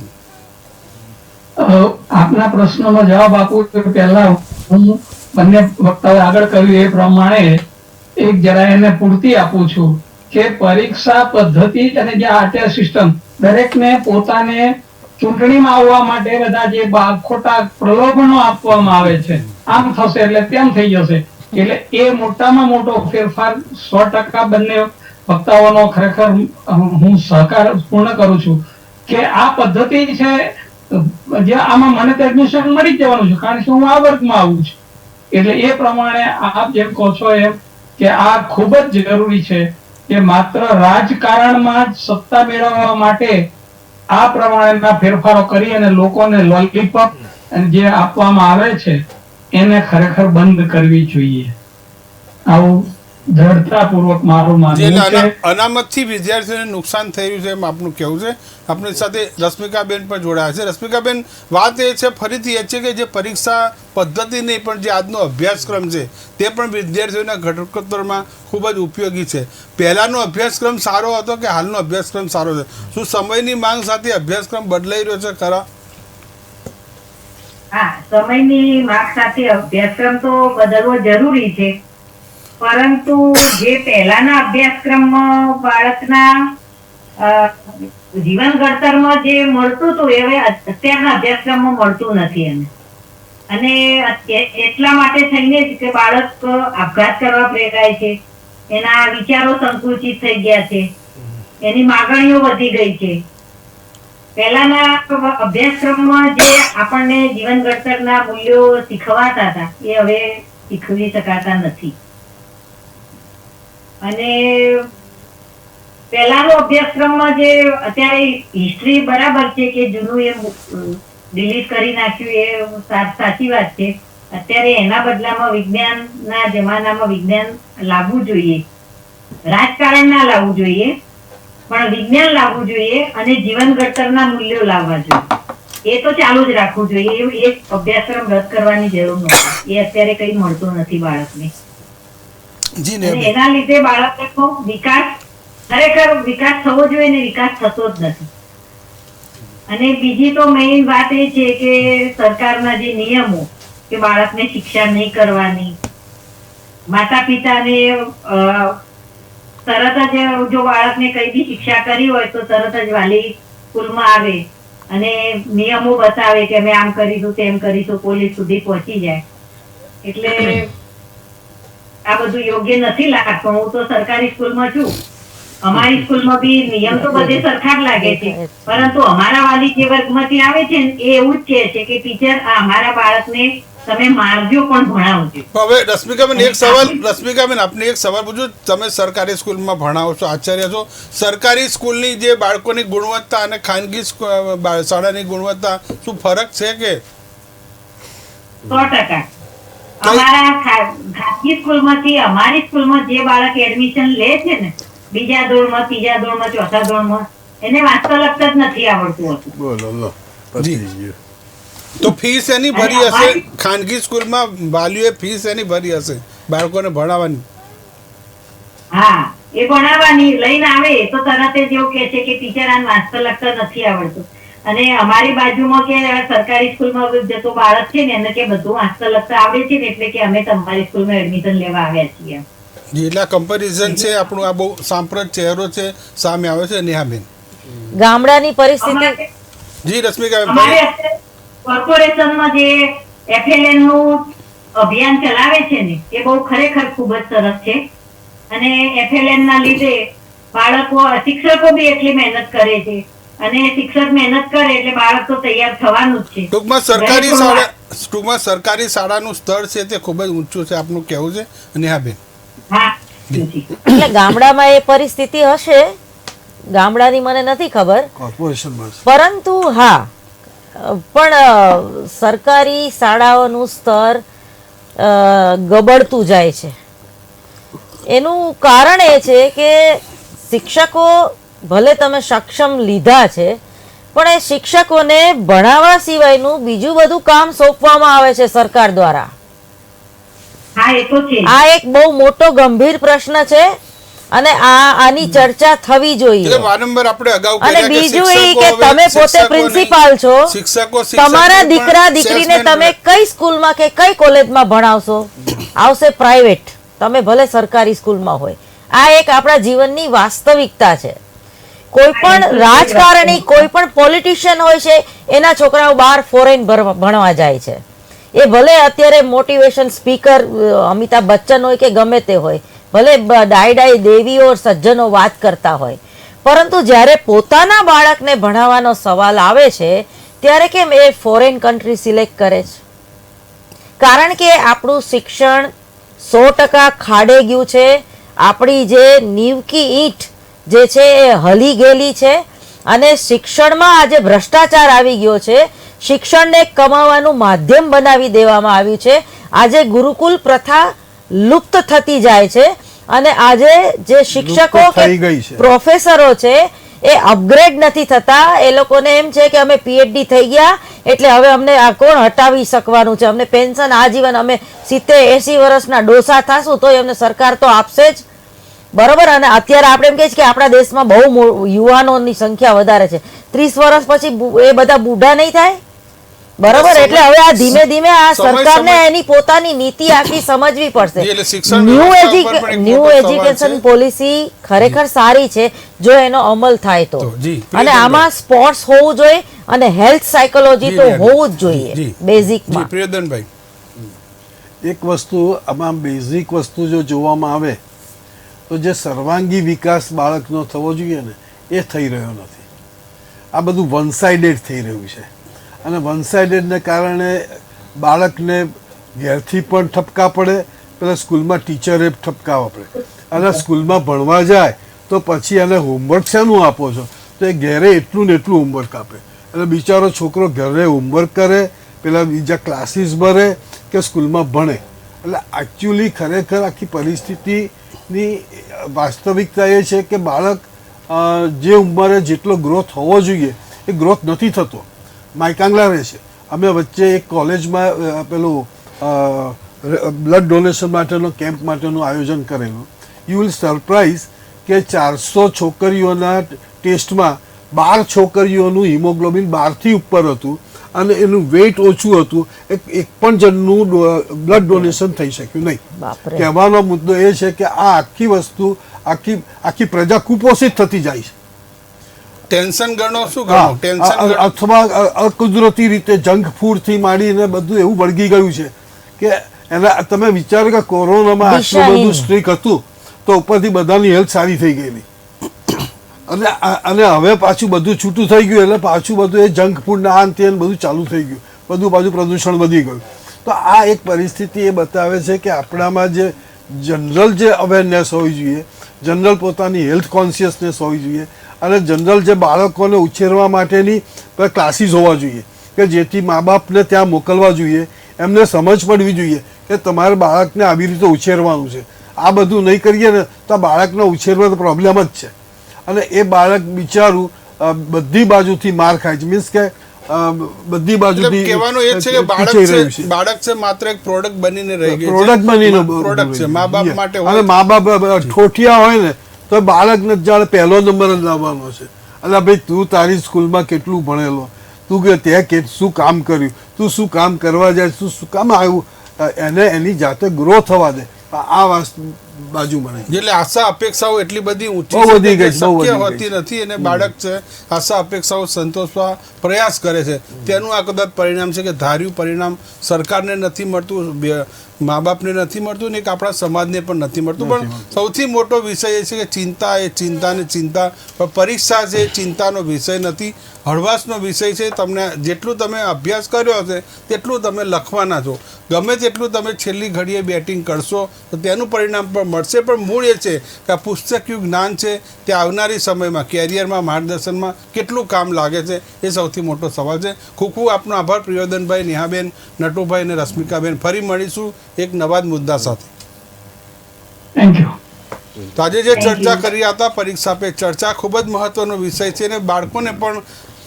આપના પ્રશ્નનો જવાબ આપું તો પહેલા હું બંને વક્તાએ આગળ કહ્યું એ પ્રમાણે એક જરા એને પૂર્તિ આપું છું કે પરીક્ષા પદ્ધતિ અને જે આરટીઆર સિસ્ટમ દરેકને પોતાને ચૂંટણીમાં આવવા માટે બધા જે ખોટા પ્રલોભનો આપવામાં આવે છે, આમ થશે એટલે તેમ થઈ જશે, એટલે એ મોટામાં મોટો ફેરફાર 100% બંને વક્તાઓનો ખરેખર હું સહકાર પૂર્ણ કરું છું કે આ પદ્ધતિ છે જે આમાં મને તો એડમિશન મળી જ જવાનું છે, કારણ કે હું આ વર્ગમાં આવું છું. એટલે એ પ્રમાણે આપ જેમ કહો છો એમ કે આ ખૂબ જ જરૂરી છે કે માત્ર રાજકારણમાં જ સત્તા મેળવવા માટે આ પ્રમાણેના ફેરફારો કરી અને લોકોને લોલીપોપ જે આપવામાં આવે છે એને ખરેખર બંધ કરવી જોઈએ. આવું દ્રઢતાપૂર્વક મારું માનવું છે. અનામતથી વિદ્યાર્થીઓને નુકસાન થઈ રહ્યું છે એમ આપનું કહેવું છે. આપણી સાથે રશ્મિકાબેન પણ જોડાયા છે. રશ્મિકાબેન, વાત એ છે ફરીથી એ છે કે જે પરીક્ષા પદ્ધતિ નહીં પણ જે આજનો અભ્યાસક્રમ છે તે પણ વિદ્યાર્થીઓના ઘટોત્કચમાં ખૂબ જ ઉપયોગી છે. પહેલાંનો અભ્યાસક્રમ સારો હતો કે હાલનો અભ્યાસક્રમ સારો છે? શું સમયની માંગ સાથે અભ્યાસક્રમ બદલાઈ રહ્યો છે ખરા? હા, સમયની માંગ સાથે અભ્યાસક્રમ તો બદલવો જરૂરી છે, પરંતુ જે પહેલાના અભ્યાસક્રમમાં બાળકના જીવન ઘડતરમાં જે મળતું હતું એ હવે અત્યારના અભ્યાસક્રમમાં મળતું નથી એને. અને એટલા માટે થઈને જ કે બાળક આપઘાત કરવા પ્રેરાય છે, એના વિચારો સંકુચિત થઈ ગયા છે, એની માગણીઓ વધી ગઈ છે. પહેલાના અભ્યાસક્રમમાં જે આપણને જીવન ઘડતરના મૂલ્યો શીખવાતા હતા એ હવે શીખવી શકાતા નથી. અને પહેલાનો અભ્યાસક્રમમાં જે અત્યારે હિસ્ટ્રી બરાબર છે કે જૂનું એ ડિલીટ કરી નાખ્યું એ સાચી વાત છે. અત્યારે એના બદલામાં વિજ્ઞાનના જમાનામાં વિજ્ઞાન લાવવું જોઈએ. રાજકારણ ના લાવવું જોઈએ, પણ વિજ્ઞાન લાવવું જોઈએ અને જીવન ઘડતરના મૂલ્યો લાવવા જોઈએ. એ તો ચાલુ જ રાખવું જોઈએ. એ અભ્યાસક્રમ રદ કરવાની જરૂર નથી. એ અત્યારે કઈ મળતું નથી બાળકને. જી અને ને એના લીધે બાળકનો વિકાસ ખરેખર વિકાસ થવો જોઈએ ને વિકાસ થતો જ નથી. અને બીજી તો મેઇન વાત એ છે કે સરકારના જે નિયમો કે બાળકને શિક્ષા નહીં કરવાની, માતા પિતાને તરત જ જો બાળકને કઈ બી શિક્ષા કરી હોય તો તરત જ વાલી સ્કૂલમાં આવે અને નિયમો બતાવે કે અમે આમ કરીશું તેમ કરીશું, પોલીસ સુધી પહોંચી જાય. એટલે આ બધું યોગ્ય નથી લાગતું. હું તો સરકારી સ્કૂલમાં છું. અમારી સ્કૂલમાં બી નિયમ તો બધે સરખા જ લાગે છે, પરંતુ અમારા વાલી જે વર્ગમાંથી આવે છે ને એ એવું જ કહે છે કે ટીચર આ અમારા બાળકને તમે મારજો પણ ભણાવજો. હવે રશ્મિકાબેન આપને એક સવાલ પૂછું. તમે સરકારી સ્કૂલમાં ભણાવો છો, આચાર્ય છો. સરકારી સ્કૂલની જે બાળકોની ગુણવત્તા અને ખાનગી શાળાની ગુણવત્તા શું ફરક છે કે? 100%. અમારા ખાનગી સ્કૂલમાંથી અમારી સ્કૂલમાં જે બાળક એડમિશન લે છે ને બીજા ધોરણમાં, ત્રીજા ધોરણમાં, ચોથા ધોરણમાં, એને વાંચતા લખતા જ નથી આવડતું હતું. બોલો લો, પતી ગયું. તો ફીસ એની ભરી હશે ખાનગી સ્કૂલમાં? વાલીઓએ ફીસ એની ભરી હશે બાળકોને ભણાવવાની? હા, એ ભણાવવાની લઈને આવે તો તરત જ એવું કહે છે કે ટીચર આને વાંચતા લખતા નથી આવડતું. અને અમારી બાજુમાં કે સરકારી સ્કૂલમાં જતો બાળક છે ને એને કે બધું વાંચતા લખતા આવડે છે ને એટલે કે અમે તમારી સ્કૂલમાં એડમિશન લેવા આવ્યા છીએ. જી, એટલે કમ્પેરિઝન છે આપણું. આ બહુ સાંપ્રત ચહેરો છે સામે આવે છે. નેહાબેન, ગામડાની પરિસ્થિતિ જી રશ્મિકાબેન. અમારે કોર્પોરેશનમાં જે FLN નું અભિયાન ચલાવે છે ને એ બહુ ખરેખર ખૂબ જ સરસ છે. અને FLN ના લીધે બાળકો, શિક્ષકો બી એટલી મહેનત કરે છે અને શિક્ષક મહેનત કરે એટલે બાળક તો તૈયાર થવાનું જ છે. ટૂંકમાં સરકારી શાળાનું સ્તર છે તે ખૂબ જ ઊંચું છે આપનું કહેવું છે નેહાબેન? હા, એટલે ગામડામાં એ પરિસ્થિતિ હશે, ગામડાની મને નથી ખબર, કોર્પોરેશનમાં પરંતુ હા, પણ સરકારી શાળાઓનું સ્તર ગબડતું જાય છે. એનું કારણ એ છે કે શિક્ષકો ભલે તમે સક્ષમ લીધા છે, પણ એ શિક્ષકોને ભણાવવા સિવાયનું બીજું બધું કામ સોંપવામાં આવે છે સરકાર દ્વારા. હા, એ તો છે. આ એક બહુ મોટો ગંભીર પ્રશ્ન છે અને આની ચર્ચા થવી જોઈએ. વારંવાર આપણે અગાઉ અને બીજું એ કે તમે પોતે પ્રિન્સિપાલ છો, તમારા દીકરા દીકરીને તમે કઈ સ્કૂલમાં કે કઈ કોલેજમાં ભણાવશો? આવશે પ્રાઇવેટ, તમે ભલે સરકારી સ્કૂલમાં હોય. આ એક આપણા જીવનની વાસ્તવિકતા છે. કોઈ પણ રાજકારણી, કોઈ પણ પોલિટિશિયન હોય છે, એના છોકરાઓ બહાર ફોરેન ભણવા જાય છે. એ ભલે અત્યારે મોટિવેશન સ્પીકર અમિતાભ બચ્ચન હોય કે ગમે તે હોય, ભલે ડાઈ દેવીઓ સજ્જનો વાત કરતા હોય, પરંતુ જ્યારે પોતાના બાળકને ભણાવવાનો સવાલ આવે છે ત્યારે કેમ એ ફોરેન કન્ટ્રી સિલેક્ટ કરે છે? કારણ કે આપણું શિક્ષણ 100% ખાડે ગયું છે. આપણી જે નીવકી ઈંટ જે છે એ હલી ગયેલી છે અને શિક્ષણમાં આજે ભ્રષ્ટાચાર આવી ગયો છે. શિક્ષણને કમાવાનું માધ્યમ બનાવી દેવામાં આવ્યું છે. આજે ગુરુકુલ પ્રથા લુપ્ત થતી જાય છે અને આજે જે શિક્ષકો પ્રોફેસરો છે એ અપગ્રેડ નથી થતા. એ લોકોને એમ છે કે અમે PhD થઈ ગયા એટલે હવે અમને આ કોણ હટાવી શકવાનું છે, અમને પેન્શન આજીવન, અમે 70-80 વર્ષના ડોસા થાશું તોય અમને સરકાર તો આપશે જ. બરોબર. અને અત્યારે આપણે એમ કહીએ છીએ કે આપણા દેશમાં બહુ યુવાનોની સંખ્યા વધારે છે. 30 વર્ષ પછી એ બધા બુઢા નહીં થાય? બરોબર. એટલે હવે આ ધીમે ધીમે આ સરકારને એની પોતાની નીતિ આખી સમજવી પડશે. ન્યૂ એજ્યુકેશન પોલિસી ખરેખર સારી છે જો એનો અમલ થાય તો. અને આમાં સ્પોર્ટ્સ હોવું જોઈએ અને હેલ્થ સાયકોલોજી તો હોવું જ જોઈએ બેઝિકમાં. પ્રિયદનભાઈ, એક વસ્તુ આમાં બેઝિક વસ્તુ જો જોવામાં આવે તો જે સર્વાંગી વિકાસ બાળકનો થવો જોઈએ ને એ થઈ રહ્યો નથી. આ બધું વન સાઇડેડ થઈ રહ્યું છે અને વન સાઇડેડને કારણે બાળકને ઘેરથી પણ ઠપકા પડે, પેલા સ્કૂલમાં ટીચરે ઠપકાવવા પડે અને સ્કૂલમાં ભણવા જાય તો પછી એને હોમવર્ક શેનું આપો છો? તો એ ઘરે એટલું ને એટલું હોમવર્ક આપે, એટલે બિચારો છોકરો ઘરે હોમવર્ક કરે, પેલા બીજા ક્લાસીસ ભરે કે સ્કૂલમાં ભણે. એટલે એકચ્યુઅલી ખરેખર આખી પરિસ્થિતિની વાસ્તવિકતા એ છે કે બાળક જે ઉંમરે જેટલો ગ્રોથ હોવો જોઈએ એ ગ્રોથ નથી થતો. માયકાંગલા રહે છે. અમે વચ્ચે એક કોલેજમાં પેલું બ્લડ ડોનેશન માટેનો કેમ્પ માટેનું આયોજન કરેલું. યુ વિલ સરપ્રાઇઝ કે 400 છોકરીઓના ટેસ્ટમાં 12 છોકરીઓનું હિમોગ્લોબિન 12થી ઉપર હતું અને એનું વેઇટ ઓછું હતું. એક પણ જણનું બ્લડ ડોનેશન થઈ શક્યું નહીં. બાપરે. કહેવાનો મુદ્દો એ છે કે આ આખી વસ્તુ આખી પ્રજા કુપોષિત થતી જાય છે. ટેન્શન ગણો શું ગણો? ટેન્શન અથવા અકુદરતી રીતે જંક ફૂડથી માંડીને બધું એવું વળગી ગયું છે કે એના તમે વિચારો કે કોરોનામાં આટલું બધું સ્ટ્રીક હતું તો ઉપરથી બધાની હેલ્થ સારી થઈ ગયેલી અને હવે પાછું બધું છૂટું થઈ ગયું એટલે પાછું બધું એ જંક ફૂડ આ તે બધું ચાલુ થઈ ગયું, બધું પાછું પ્રદૂષણ વધી ગયું. તો આ એક પરિસ્થિતિ એ બતાવે છે કે આપણામાં જે જનરલ જે અવેરનેસ હોવી જોઈએ, જનરલ પોતાની હેલ્થ કોન્શિયસનેસ હોવી જોઈએ અને જનરલ જે બાળકોને ઉછેરવા માટેની ક્લાસીસ હોવા જોઈએ કે જેથી મા બાપને ત્યાં મોકલવા જોઈએ, એમને સમજ પડવી જોઈએ કે તમારે બાળકને આવી રીતે ઉછેરવાનું છે. આ બધું નહીં કરીએ ને તો બાળકને ઉછેરવા તો પ્રોબ્લેમ જ છે અને એ બાળક બિચારું બધી બાજુથી માર ખાય છે. મીન્સ કે બધી બાજુથી કહેવાનું એ છે કે બાળક છે માત્ર એક પ્રોડક્ટ બનીને રહી ગયું, પ્રોડક્ટ બનીને પ્રોડક્ટ છે મા બાપ માટે. અને મા બાપ ઠોઠિયા હોય ને તો બાળકને જાણે પહેલો નંબર જ લાવવાનો છે. એટલે ભાઈ તું તારી સ્કૂલમાં કેટલું ભણેલો, તું કે ત્યાં શું કામ કર્યું, તું શું કામ કરવા જાય, તું શું કામ આવ્યું, એને એની જાતે ગ્રો થવા દે. આ બાજુ મને એટલે આશા અપેક્ષાઓ એટલી બધી ઊંચી બહુ વધી ગઈ, શક્ય હોતી નથી અને બાળક છે આશા અપેક્ષાઓ સંતોષવા પ્રયાસ કરે છે. તેનું આ કદાચ પરિણામ છે કે ધાર્યું પરિણામ સરકારને નથી મળતું, મા બાપને નથી મળતું ને એક આપણા સમાજને પણ નથી મળતું. પણ સૌથી મોટો વિષય એ છે કે ચિંતા એ ચિંતા ને ચિંતા, પણ પરીક્ષા છે એ ચિંતાનો વિષય નથી, હળવાશનો વિષય છે. તમને જેટલું તમે અભ્યાસ કર્યો હશે તેટલું તમે લખવાના છો. ગમે તેટલું તમે છેલ્લી ઘડીએ બેટિંગ કરશો તો તેનું પરિણામ પણ મળશે. પણ મૂળ એ છે કે આ પુસ્તકિયું જ્ઞાન છે તે આવનારી સમયમાં કેરિયરમાં માર્ગદર્શનમાં કેટલું કામ લાગે છે એ સૌથી મોટો સવાલ છે. ખૂબ ખૂબ આપનો આભાર પ્રિયોદનભાઈ, નેહાબેન, નટુભાઈ અને રશ્મિકાબેન. ફરી મળીશું એક નવા જ મુદ્દા સાથે. Thank you. તો આજે જે ચર્ચા કરી હતા પરીક્ષા પે ચર્ચા ખૂબ જ મહત્વનો વિષય છે અને બાળકોને પણ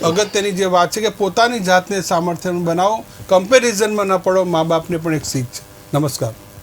અગત્યની જે વાત છે કે પોતાની જાતને સામર્થ્ય બનાવો, કમ્પેરિઝનમાં ન પડો, મા બાપને પણ એક શીખ છે. નમસ્કાર.